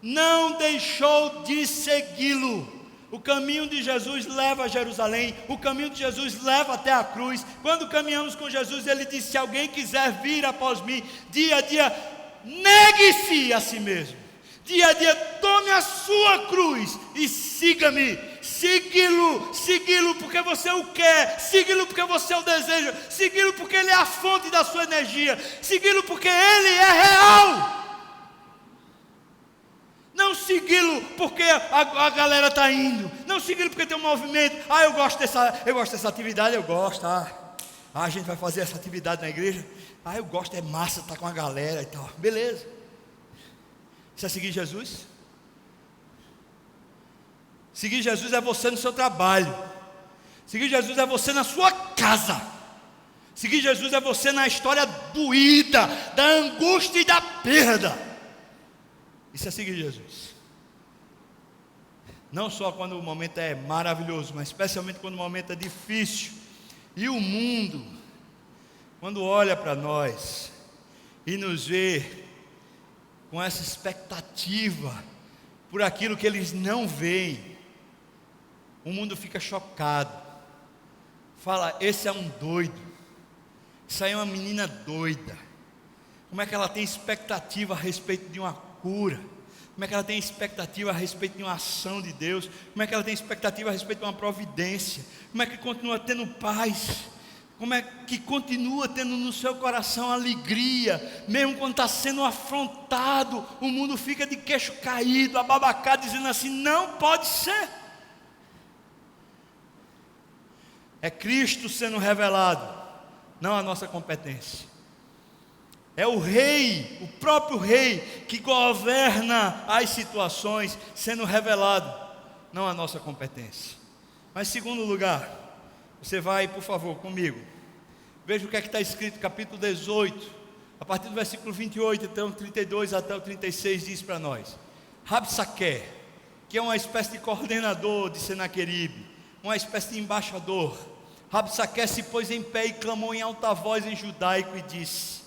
Não deixou de segui-lo. O caminho de Jesus leva a Jerusalém, o caminho de Jesus leva até a cruz. Quando caminhamos com Jesus, ele disse: se alguém quiser vir após mim, dia a dia, negue-se a si mesmo, dia a dia, tome a sua cruz e siga-me. Segui-lo porque você o quer, segui-lo porque você o deseja, segui-lo porque ele é a fonte da sua energia, segui-lo porque ele é real. Não segui-lo porque a galera está indo, não segui-lo porque tem um movimento. Eu gosto dessa atividade, eu gosto. A gente vai fazer essa atividade na igreja. Eu gosto, é massa estar com a galera e tal. Beleza. Isso é seguir Jesus? Seguir Jesus é você no seu trabalho. Seguir Jesus é você na sua casa. Seguir Jesus é você na história doída, da angústia e da perda. Isso é seguir Jesus. Não só quando o momento é maravilhoso, mas especialmente quando o momento é difícil. E o mundo, quando olha para nós e nos vê com essa expectativa por aquilo que eles não veem, o mundo fica chocado. Fala: esse é um doido, isso aí é uma menina doida. Como é que ela tem expectativa a respeito de uma cura? Como é que ela tem expectativa a respeito de uma ação de Deus? Como é que ela tem expectativa a respeito de uma providência? Como é que continua tendo paz? Como é que continua tendo no seu coração alegria, mesmo quando está sendo afrontado, o mundo fica de queixo caído, ababacado, dizendo assim: não pode ser. É Cristo sendo revelado, não a nossa competência. É o Rei, o próprio Rei, que governa as situações, sendo revelado, não a nossa competência. Mas, em segundo lugar, você vai, por favor, comigo. Veja o que é que está escrito, capítulo 18, a partir do versículo 28, até o 32, até o 36, diz para nós: Rabsaque, que é uma espécie de coordenador de Senaqueribe, uma espécie de embaixador. Rabsaque se pôs em pé e clamou em alta voz em judaico e disse: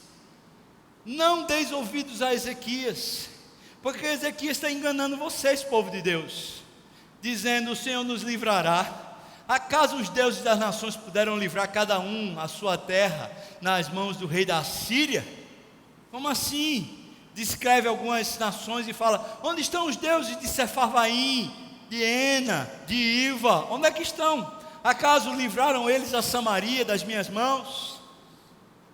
não deis ouvidos a Ezequias, porque Ezequias está enganando vocês, povo de Deus, dizendo: o Senhor nos livrará. Acaso os deuses das nações puderam livrar cada um a sua terra nas mãos do rei da Síria? Como assim? Descreve algumas nações e fala: onde estão os deuses de Sefarvaim, de Ena, de Iva? Onde é que estão? Acaso livraram eles a Samaria das minhas mãos?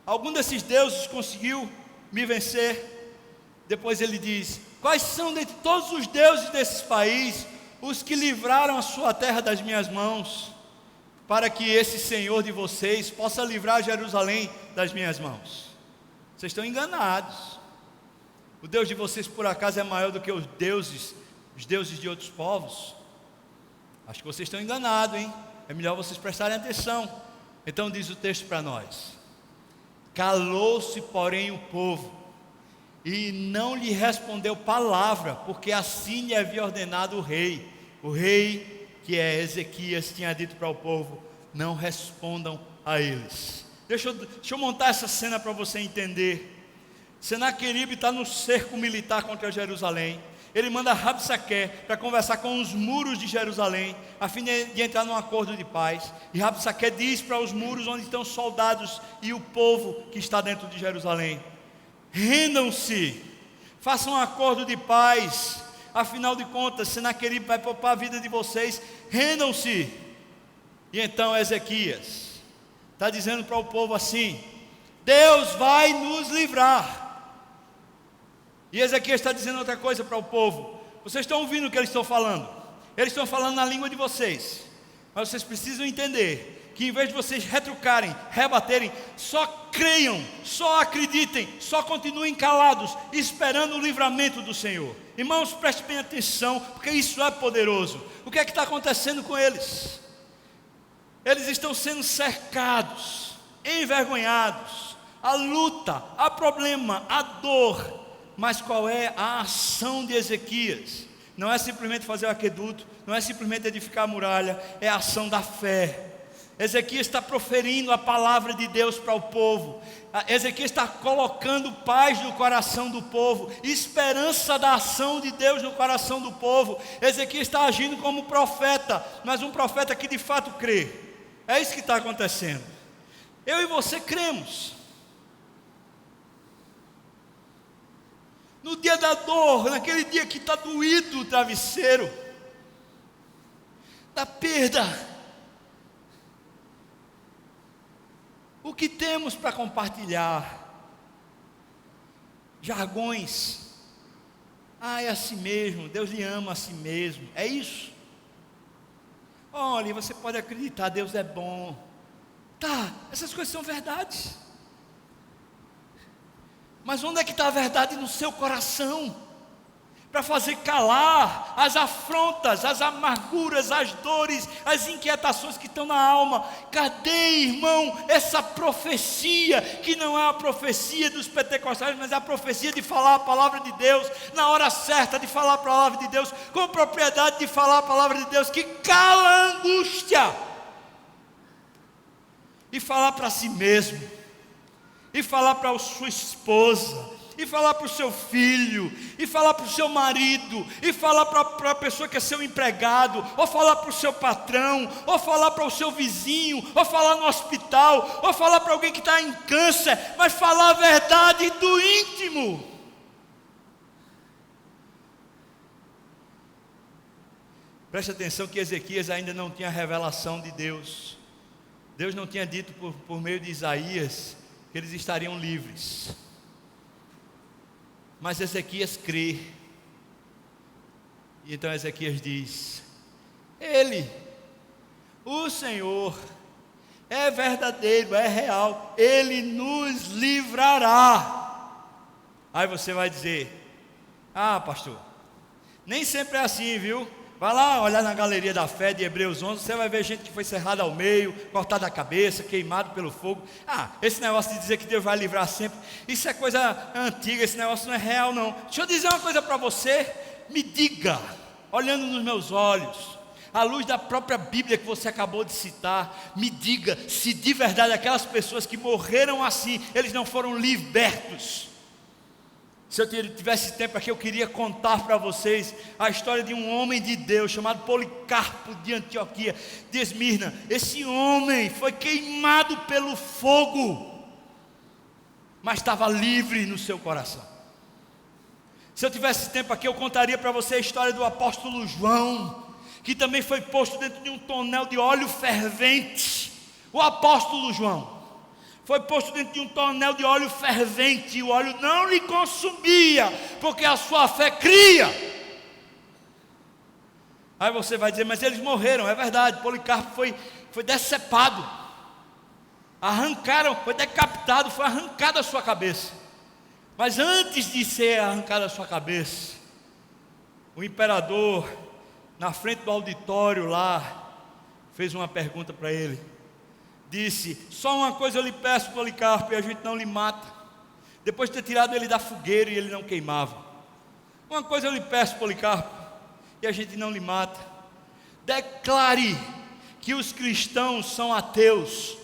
Algum desses deuses conseguiu me vencer? Depois ele diz: quais são dentre todos os deuses desses países os que livraram a sua terra das minhas mãos, para que esse Senhor de vocês possa livrar Jerusalém das minhas mãos? Vocês estão enganados. O Deus de vocês por acaso é maior do que os deuses de outros povos? Acho que vocês estão enganados, hein? É melhor vocês prestarem atenção. Então diz o texto para nós: calou-se porém o povo, e não lhe respondeu palavra, porque assim lhe havia ordenado o rei. O rei, que é Ezequias, tinha dito para o povo: não respondam a eles. Deixa eu montar essa cena para você entender. Senaqueribe está no cerco militar contra Jerusalém. Ele manda Rabsaque para conversar com os muros de Jerusalém, a fim de entrar num acordo de paz. E Rabsaque diz para os muros onde estão os soldados e o povo que está dentro de Jerusalém: rendam-se, façam um acordo de paz. Afinal de contas, Senaqueribe vai poupar a vida de vocês. Rendam-se. E então Ezequias está dizendo para o povo assim: Deus vai nos livrar. E Ezequias está dizendo outra coisa para o povo: vocês estão ouvindo o que eles estão falando? Eles estão falando na língua de vocês, mas vocês precisam entender que em vez de vocês retrucarem, rebaterem, só creiam, só acreditem, só continuem calados, esperando o livramento do Senhor. Irmãos, prestem bem atenção, porque isso é poderoso. O que é que está acontecendo com eles? Eles estão sendo cercados, envergonhados, a luta, há problema, há dor. Mas qual é a ação de Ezequias? Não é simplesmente fazer o aqueduto, não é simplesmente edificar a muralha, é a ação da fé. Ezequias está proferindo a palavra de Deus para o povo. Ezequias está colocando paz no coração do povo, esperança da ação de Deus no coração do povo. Ezequias está agindo como profeta, mas um profeta que de fato crê. É isso que está acontecendo. Eu e você cremos. No dia da dor, naquele dia que está doído o travesseiro, da perda, o que temos para compartilhar? Jargões. É assim mesmo, Deus lhe ama assim mesmo, é isso? Olha, você pode acreditar, Deus é bom. Tá, essas coisas são verdades. Mas onde é que está a verdade no seu coração? Para fazer calar as afrontas, as amarguras, as dores, as inquietações que estão na alma. Cadê, irmão, essa profecia, que não é a profecia dos pentecostais, mas é a profecia de falar a palavra de Deus, na hora certa de falar a palavra de Deus, com propriedade de falar a palavra de Deus, que cala a angústia, e falar para si mesmo, e falar para a sua esposa, e falar para o seu filho, e falar para o seu marido, e falar para a pessoa que é seu empregado, ou falar para o seu patrão, ou falar para o seu vizinho, ou falar no hospital, ou falar para alguém que está em câncer, mas falar a verdade do íntimo. Preste atenção que Ezequias ainda não tinha a revelação de Deus Deus não tinha dito por meio de Isaías que eles estariam livres. Mas Ezequias crê. E então Ezequias diz: Ele, o Senhor, é verdadeiro, é real, Ele nos livrará. Aí você vai dizer: ah, pastor, nem sempre é assim, viu? Vai lá olhar na galeria da fé de Hebreus 11, você vai ver gente que foi cerrada ao meio, cortada a cabeça, queimado pelo fogo. Ah, esse negócio de dizer que Deus vai livrar sempre, isso é coisa antiga, esse negócio não é real não. Deixa eu dizer uma coisa para você, me diga, olhando nos meus olhos, à luz da própria Bíblia que você acabou de citar, me diga se de verdade aquelas pessoas que morreram assim, eles não foram libertos. Se eu tivesse tempo aqui, eu queria contar para vocês a história de um homem de Deus chamado Policarpo de Antioquia, de Esmirna. Esse homem foi queimado pelo fogo, mas estava livre no seu coração. Se eu tivesse tempo aqui, eu contaria para você a história do apóstolo João, que também foi posto dentro de um tonel de óleo fervente. O apóstolo João foi posto dentro de um tonel de óleo fervente, e o óleo não lhe consumia, porque a sua fé cria. Aí você vai dizer: mas eles morreram. É verdade, Policarpo foi decepado, arrancaram, foi decapitado, foi arrancada a sua cabeça. Mas antes de ser arrancada a sua cabeça, o imperador, na frente do auditório lá, fez uma pergunta para ele. Disse: só uma coisa eu lhe peço, Policarpo, e a gente não lhe mata. Depois de ter tirado ele da fogueira e ele não queimava. Uma coisa eu lhe peço, Policarpo, e a gente não lhe mata. Declare que os cristãos são ateus.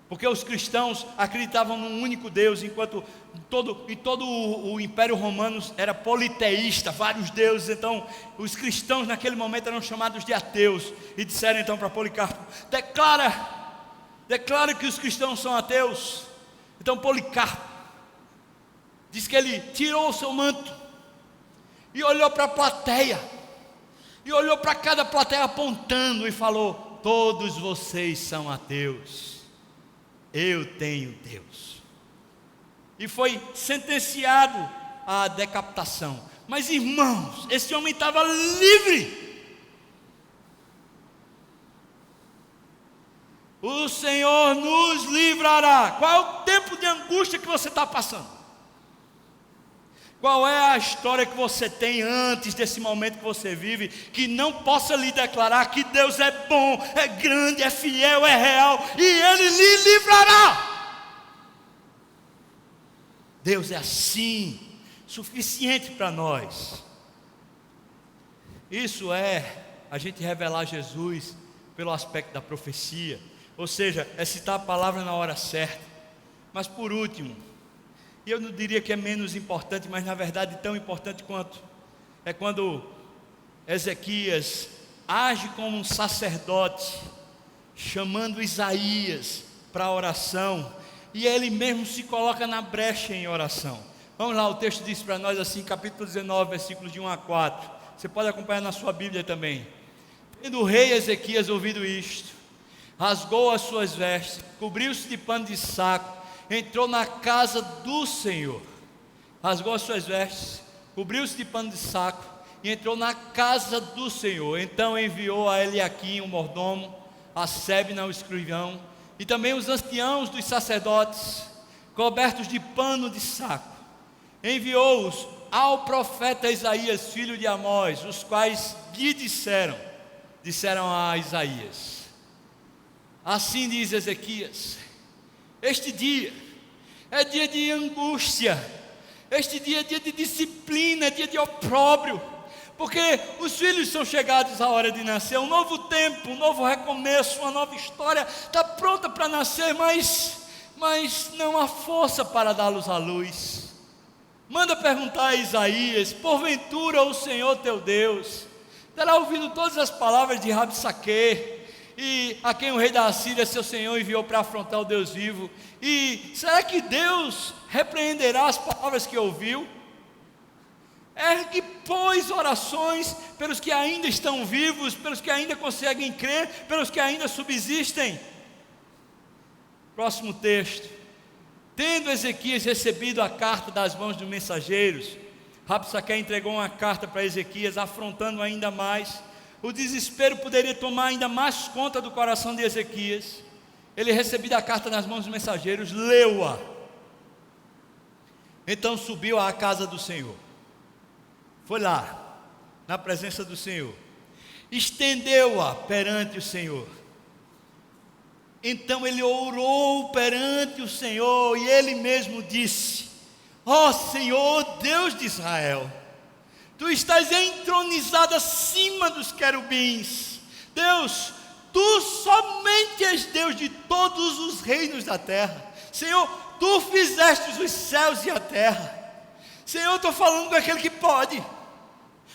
Porque os cristãos acreditavam num único Deus, enquanto todo o Império Romano era politeísta, vários deuses. Então os cristãos naquele momento eram chamados de ateus. E disseram então para Policarpo: declara que os cristãos são ateus. Então Policarpo diz que ele tirou o seu manto e olhou para a plateia, e olhou para cada plateia apontando e falou: todos vocês são ateus, eu tenho Deus. E foi sentenciado à decapitação. Mas irmãos, esse homem estava livre. O Senhor nos livrará. Qual é o tempo de angústia que você está passando? Qual é a história que você tem antes desse momento que você vive, que não possa lhe declarar que Deus é bom, é grande, é fiel, é real, e Ele lhe livrará? Deus é assim, suficiente para nós. Isso é a gente revelar Jesus pelo aspecto da profecia, ou seja, é citar a palavra na hora certa. Mas por último, e eu não diria que é menos importante, mas na verdade tão importante quanto, é quando Ezequias age como um sacerdote, chamando Isaías para a oração, e ele mesmo se coloca na brecha em oração. Vamos lá, o texto diz para nós assim, capítulo 19, versículos de 1 a 4. Você pode acompanhar na sua Bíblia também. Tendo o rei Ezequias ouvido isto, rasgou as suas vestes, cobriu-se de pano de saco, entrou na casa do Senhor. Rasgou as suas vestes, cobriu-se de pano de saco e entrou na casa do Senhor. Então enviou a Eliaquim, o mordomo, a Sebna, o escrivão, e também os anciãos dos sacerdotes, cobertos de pano de saco. Enviou-os ao profeta Isaías, filho de Amós, os quais lhe disseram a Isaías: assim diz Ezequias, este dia é dia de angústia, este dia é dia de disciplina, é dia de opróbrio, porque os filhos são chegados à hora de nascer, um novo tempo, um novo recomeço, uma nova história está pronta para nascer, mas não há força para dá-los à luz. Manda perguntar a Isaías: porventura o Senhor teu Deus terá ouvido todas as palavras de Rabsaque, e a quem o rei da Assíria, seu senhor, enviou para afrontar o Deus vivo? E será que Deus repreenderá as palavras que ouviu? Ergue, pois, orações pelos que ainda estão vivos, pelos que ainda conseguem crer, pelos que ainda subsistem. Próximo texto. Tendo Ezequias recebido a carta das mãos dos mensageiros, Rabsaque entregou uma carta para Ezequias, afrontando ainda mais. O desespero poderia tomar ainda mais conta do coração de Ezequias. Ele recebeu a carta nas mãos dos mensageiros, leu-a. Então subiu à casa do Senhor. Foi lá, na presença do Senhor. Estendeu-a perante o Senhor. Então ele orou perante o Senhor e ele mesmo disse: ó Senhor, Deus de Israel, Tu estás entronizado acima dos querubins. Deus, Tu somente és Deus de todos os reinos da terra. Senhor, Tu fizeste os céus e a terra. Senhor, eu estou falando com aquele que pode.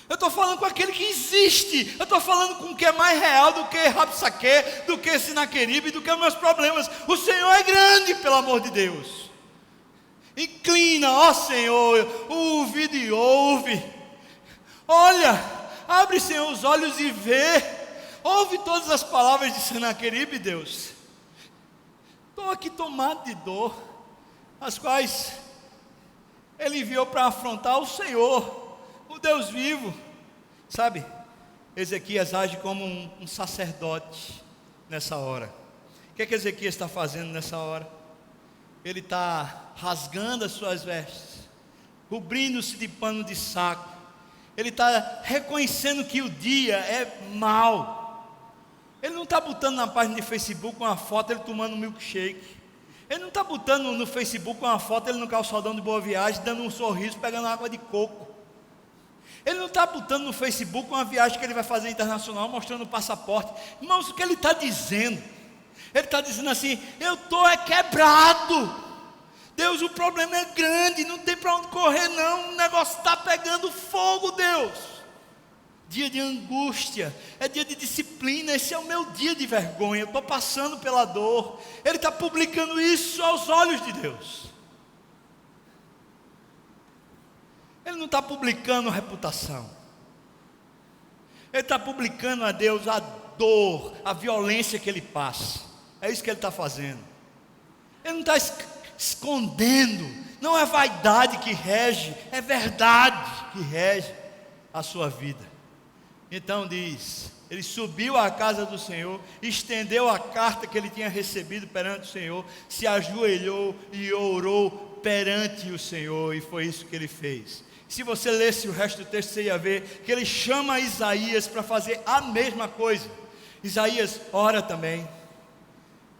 Eu estou falando com aquele que existe. Eu estou falando com o que é mais real do que Rabsaque, do que Sinaqueribe, do que os meus problemas. O Senhor é grande, pelo amor de Deus. Inclina, ó Senhor, o ouvido e ouve. Olha, abre, Senhor, os olhos e vê. Ouve todas as palavras de Sinaqueribe, Deus. Estou aqui tomado de dor, as quais ele enviou para afrontar o Senhor, o Deus vivo. Sabe, Ezequias age como um sacerdote nessa hora. O que é que Ezequias está fazendo nessa hora? Ele está rasgando as suas vestes, cobrindo-se de pano de saco. Ele está reconhecendo que o dia é mau. Ele não está botando na página de Facebook uma foto ele tomando um milkshake. Ele não está botando no Facebook uma foto ele no calçadão de Boa Viagem, dando um sorriso, pegando água de coco. Ele não está botando no Facebook uma viagem que ele vai fazer internacional, mostrando o passaporte. Irmãos, o que ele está dizendo? Ele está dizendo assim: eu estou quebrado. Deus, o problema é grande, não tem para onde correr não, o negócio está pegando fogo, Deus. Dia de angústia, é dia de disciplina, esse é o meu dia de vergonha, eu estou passando pela dor. Ele está publicando isso aos olhos de Deus. Ele não está publicando reputação. Ele está publicando a Deus a dor, a violência que ele passa. É isso que ele está fazendo. Ele não está escondendo. Não é vaidade que rege, é verdade que rege a sua vida. Então diz, ele subiu à casa do Senhor, estendeu a carta que ele tinha recebido perante o Senhor, se ajoelhou e orou perante o Senhor, e foi isso que ele fez. Se você lesse o resto do texto, você ia ver que ele chama Isaías para fazer a mesma coisa. Isaías ora também.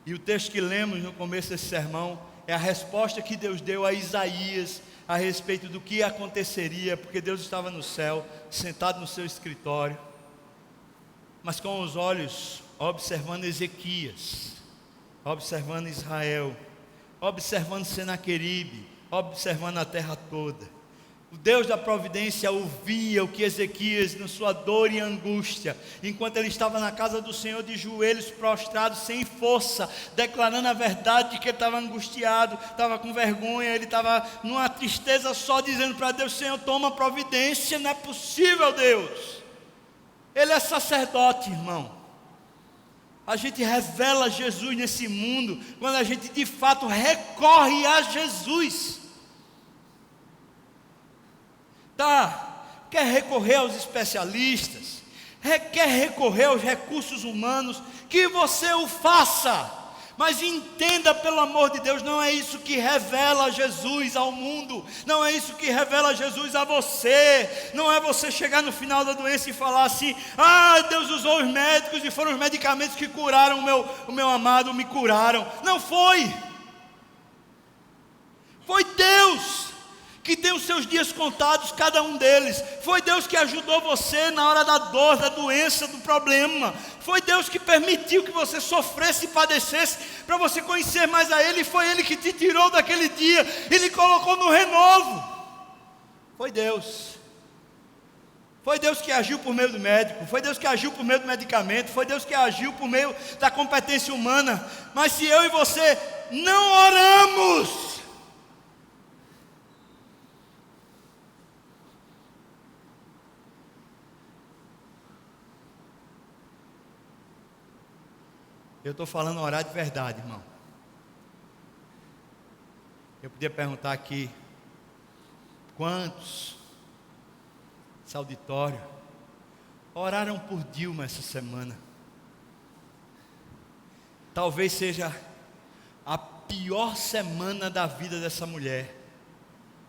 E o texto que lemos no começo desse sermão é a resposta que Deus deu a Isaías a respeito do que aconteceria, porque Deus estava no céu, sentado no seu escritório, mas com os olhos observando Ezequias, observando Israel, observando Senaqueribe, observando a terra toda. O Deus da providência ouvia o que Ezequias, na sua dor e angústia, enquanto ele estava na casa do Senhor de joelhos prostrados, sem força, declarando a verdade de que ele estava angustiado, estava com vergonha, ele estava numa tristeza só, dizendo para Deus: Senhor, toma providência, não é possível, Deus. Ele é sacerdote, irmão. A gente revela Jesus nesse mundo quando a gente de fato recorre a Jesus. Quer recorrer aos especialistas, quer recorrer aos recursos humanos, que você o faça, mas entenda, pelo amor de Deus, não é isso que revela Jesus ao mundo, não é isso que revela Jesus a você. Não é você chegar no final da doença e falar assim: ah, Deus usou os médicos e foram os medicamentos que curaram o meu amado, me curaram. Não foi. Foi Deus que tem os seus dias contados, cada um deles. Foi Deus que ajudou você na hora da dor, da doença, do problema. Foi Deus que permitiu que você sofresse e padecesse, para você conhecer mais a Ele. Foi Ele que te tirou daquele dia e lhe colocou no renovo. Foi Deus. Foi Deus que agiu por meio do médico, foi Deus que agiu por meio do medicamento, foi Deus que agiu por meio da competência humana. Mas se eu e você não oramos, Eu estou falando orar de verdade, irmão. Eu podia perguntar aqui, quantos nesse auditório oraram por Dilma essa semana? Talvez seja a pior semana da vida dessa mulher,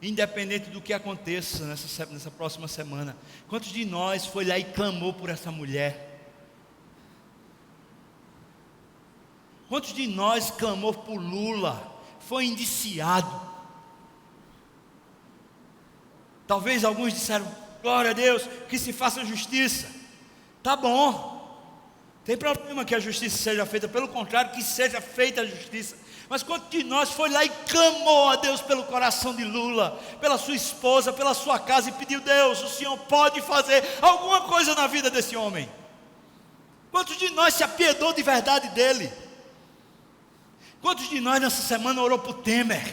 independente do que aconteça nessa próxima semana. Quantos de nós foi lá e clamou por essa mulher? Quantos de nós clamou por Lula? Foi indiciado. Talvez alguns disseram, glória a Deus, que se faça justiça. Tá bom, tem problema que a justiça seja feita, pelo contrário, que seja feita a justiça. Mas quantos de nós foi lá e clamou a Deus pelo coração de Lula, pela sua esposa, pela sua casa, e pediu, Deus, o Senhor pode fazer alguma coisa na vida desse homem? Quantos de nós se apiedou de verdade dele? Quantos de nós nessa semana orou por Temer?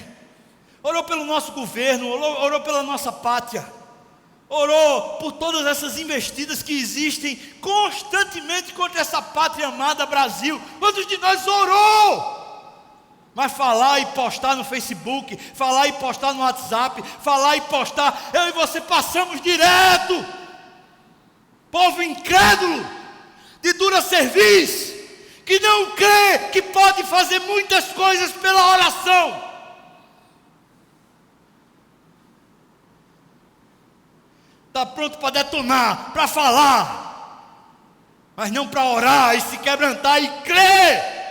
Orou pelo nosso governo, orou pela nossa pátria, orou por todas essas investidas que existem constantemente contra essa pátria amada Brasil? Quantos de nós orou? Mas falar e postar no Facebook, falar e postar no WhatsApp, falar e postar, eu e você passamos direto. Povo incrédulo, de dura cerviz, que não crê que pode fazer muitas coisas pela oração. Está pronto para detonar, para falar, mas não para orar e se quebrantar e crer.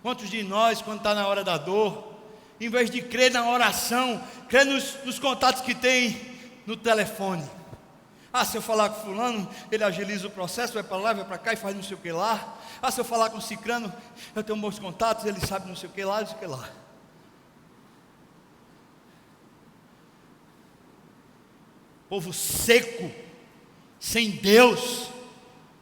Quantos de nós, quando está na hora da dor, em vez de crer na oração, crê nos contatos que tem no telefone? Se eu falar com fulano, ele agiliza o processo, vai para lá, vai para cá e faz não sei o que lá. Se eu falar com cicrano, eu tenho bons contatos, ele sabe não sei o que lá, não sei o que lá. Povo seco, sem Deus,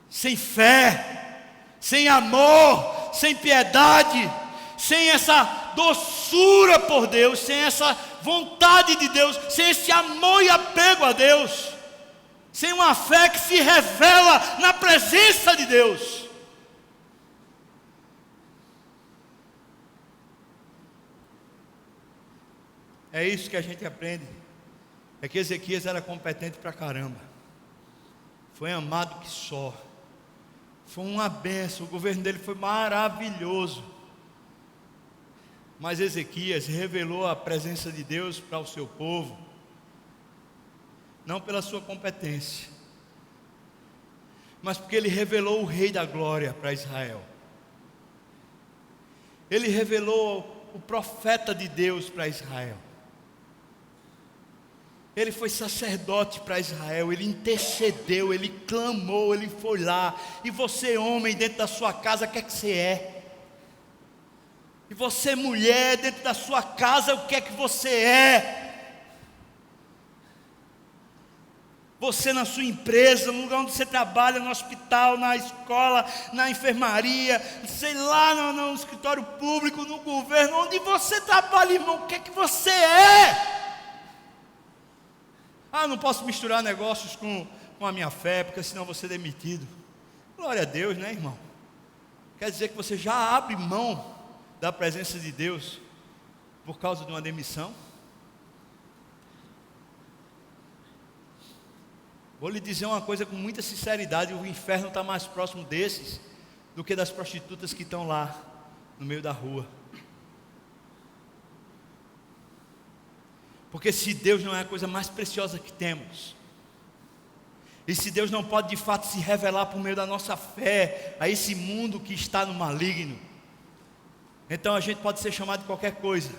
sem fé, sem amor, sem piedade, sem essa doçura por Deus, sem essa vontade de Deus, sem esse amor e apego a Deus, sem uma fé que se revela na presença de Deus. É isso que a gente aprende. É que Ezequias era competente pra caramba, foi amado que só, foi uma bênção, o governo dele foi maravilhoso. Mas Ezequias revelou a presença de Deus para o seu povo, não pela sua competência, mas porque ele revelou o Rei da Glória para Israel. Ele revelou o profeta de Deus para Israel. Ele foi sacerdote para Israel, ele intercedeu, ele clamou, ele foi lá. E você, homem, dentro da sua casa, o que é que você é? E você, mulher, dentro da sua casa, o que é que você é? Você na sua empresa, no lugar onde você trabalha, no hospital, na escola, na enfermaria, sei lá, no escritório público, no governo, onde você trabalha, irmão, o que é que você é? Não posso misturar negócios com a minha fé, porque senão vou ser demitido. Glória a Deus, né, irmão? Quer dizer que você já abre mão da presença de Deus por causa de uma demissão? Vou lhe dizer uma coisa com muita sinceridade: o inferno está mais próximo desses do que das prostitutas que estão lá no meio da rua. Porque se Deus não é a coisa mais preciosa que temos, e se Deus não pode de fato se revelar por meio da nossa fé a esse mundo que está no maligno, então a gente pode ser chamado de qualquer coisa,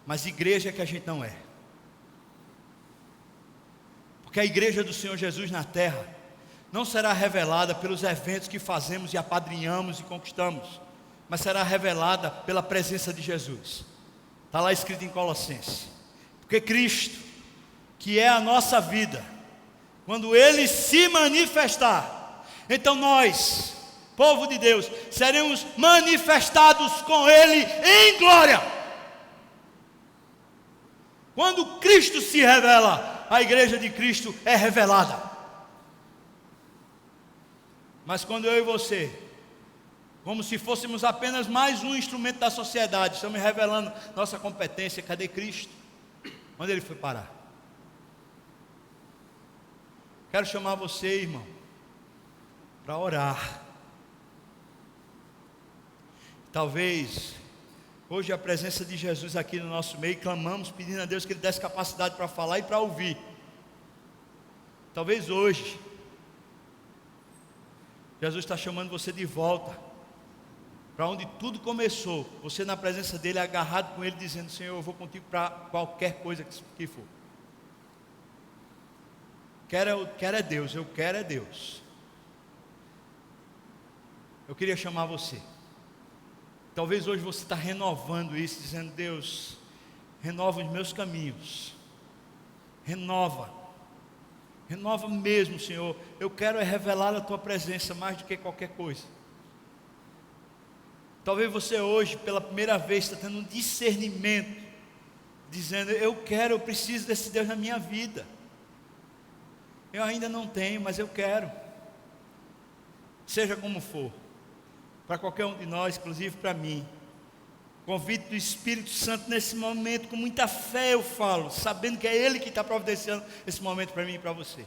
mas igreja é que a gente não é. Porque a igreja do Senhor Jesus na terra não será revelada pelos eventos que fazemos e apadrinhamos e conquistamos, mas será revelada pela presença de Jesus. Está lá escrito em Colossenses. Porque Cristo, que é a nossa vida, quando Ele se manifestar, então nós, povo de Deus, seremos manifestados com Ele em glória. Quando Cristo se revela, a igreja de Cristo é revelada. Mas quando eu e você, como se fôssemos apenas mais um instrumento da sociedade, estamos revelando nossa competência, cadê Cristo? Onde ele foi parar? Quero chamar você, irmão, para orar. Talvez hoje a presença de Jesus aqui no nosso meio, clamamos pedindo a Deus que Ele desse capacidade para falar e para ouvir. Talvez hoje Jesus está chamando você de volta para onde tudo começou, você na presença dEle, agarrado com Ele, dizendo: Senhor, eu vou contigo para qualquer coisa que for. Quero é Deus, eu quero é Deus. Eu queria chamar você. Talvez hoje você está renovando isso, dizendo: Deus, renova os meus caminhos, renova mesmo, Senhor. Eu quero é revelar a Tua presença mais do que qualquer coisa. Talvez você hoje, pela primeira vez, está tendo um discernimento, dizendo: eu preciso desse Deus na minha vida. Eu ainda não tenho, mas eu quero. Seja como for, para qualquer um de nós, inclusive para mim, convite do Espírito Santo nesse momento, com muita fé eu falo, sabendo que é Ele que está providenciando esse momento para mim e para você.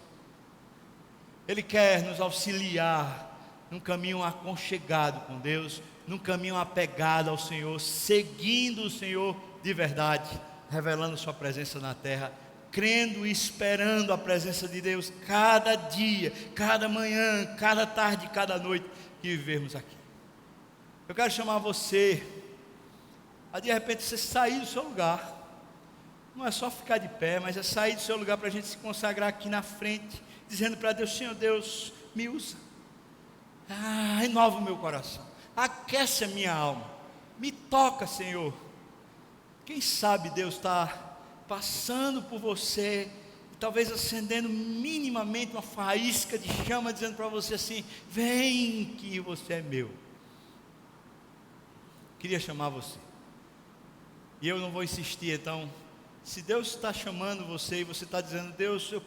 Ele quer nos auxiliar num caminho aconchegado com Deus, num caminho apegado ao Senhor, seguindo o Senhor de verdade, revelando Sua presença na terra, crendo e esperando a presença de Deus cada dia, cada manhã, cada tarde, cada noite que vivermos aqui. Eu quero chamar você a de repente você sair do seu lugar. Não é só ficar de pé, mas é sair do seu lugar para a gente se consagrar aqui na frente, dizendo para Deus: Senhor Deus, me usa, renova o meu coração, aquece a minha alma, me toca, Senhor. Quem sabe Deus está passando por você, talvez acendendo minimamente uma faísca de chama, dizendo para você assim: vem que você é meu. Queria chamar você, e eu não vou insistir. Então, se Deus está chamando você e você está dizendo: Deus, eu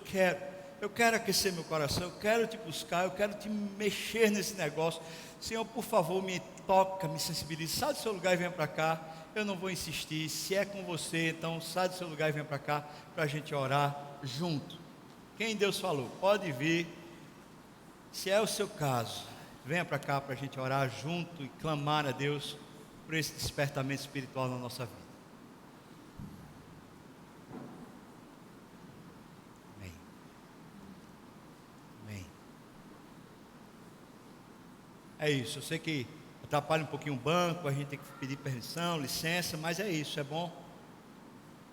quero aquecer meu coração, eu quero te buscar, eu quero te mexer nesse negócio, Senhor, por favor, me toca, me sensibiliza. Sai do seu lugar e venha para cá. Eu não vou insistir. Se é com você, então sai do seu lugar e venha para cá, para a gente orar junto. Quem Deus falou, pode vir. Se é o seu caso, venha para cá para a gente orar junto e clamar a Deus por esse despertamento espiritual na nossa vida. Amém. Amém. É isso, eu sei que atrapalha um pouquinho o banco, a gente tem que pedir permissão, licença, mas é isso, é bom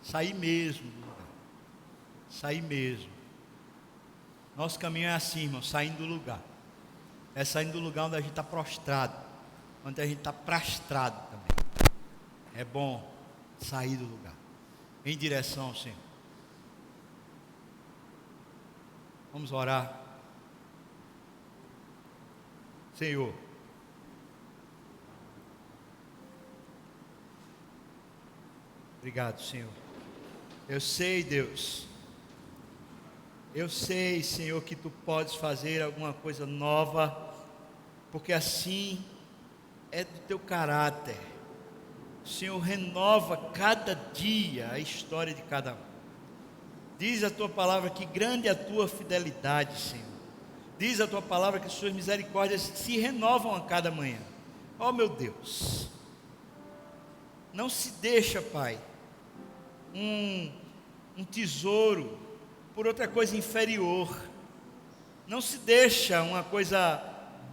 sair mesmo do lugar. Sair mesmo. Nosso caminho é assim, irmão, saindo do lugar. É saindo do lugar onde a gente está prostrado, onde a gente está prostrado também. É bom sair do lugar, em direção ao Senhor. Vamos orar. Senhor, obrigado, Senhor. Eu sei, Deus, eu sei, Senhor, que Tu podes fazer alguma coisa nova, porque assim é do Teu caráter. Senhor, renova cada dia a história de cada um. Diz a Tua palavra que grande é a Tua fidelidade, Senhor. Diz a Tua palavra que Suas misericórdias se renovam a cada manhã. Ó meu Deus, não se deixa, Pai, um tesouro por outra coisa inferior. Não se deixa uma coisa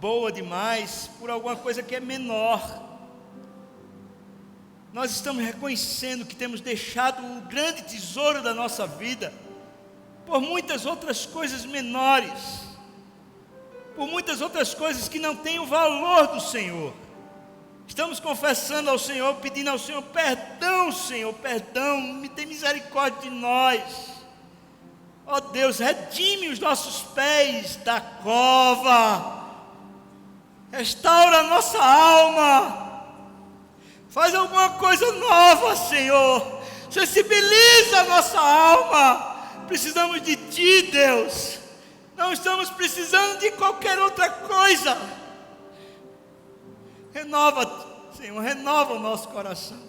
boa demais por alguma coisa que é menor. Nós estamos reconhecendo que temos deixado o grande tesouro da nossa vida por muitas outras coisas menores, por muitas outras coisas que não têm o valor do Senhor. Estamos confessando ao Senhor, pedindo ao Senhor perdão, Senhor, perdão, me tem misericórdia de nós. Ó Deus, redime os nossos pés da cova, restaura a nossa alma, faz alguma coisa nova, Senhor, sensibiliza a nossa alma precisamos de Ti, Deus. Não estamos precisando de qualquer outra coisa. Renova, Senhor, renova o nosso coração.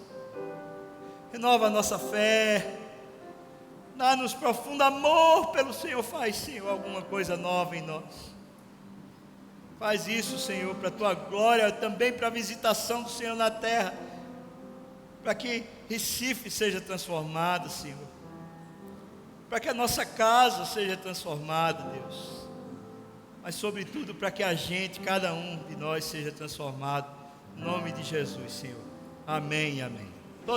Renova a nossa fé. Dá-nos profundo amor pelo Senhor. Faz, Senhor, alguma coisa nova em nós. Faz isso, Senhor, para a Tua glória, também para a visitação do Senhor na terra. Para que Recife seja transformado, Senhor. Para que a nossa casa seja transformada, Deus. Mas sobretudo para que a gente, cada um de nós, seja transformado. Em nome de Jesus, Senhor. Amém e amém.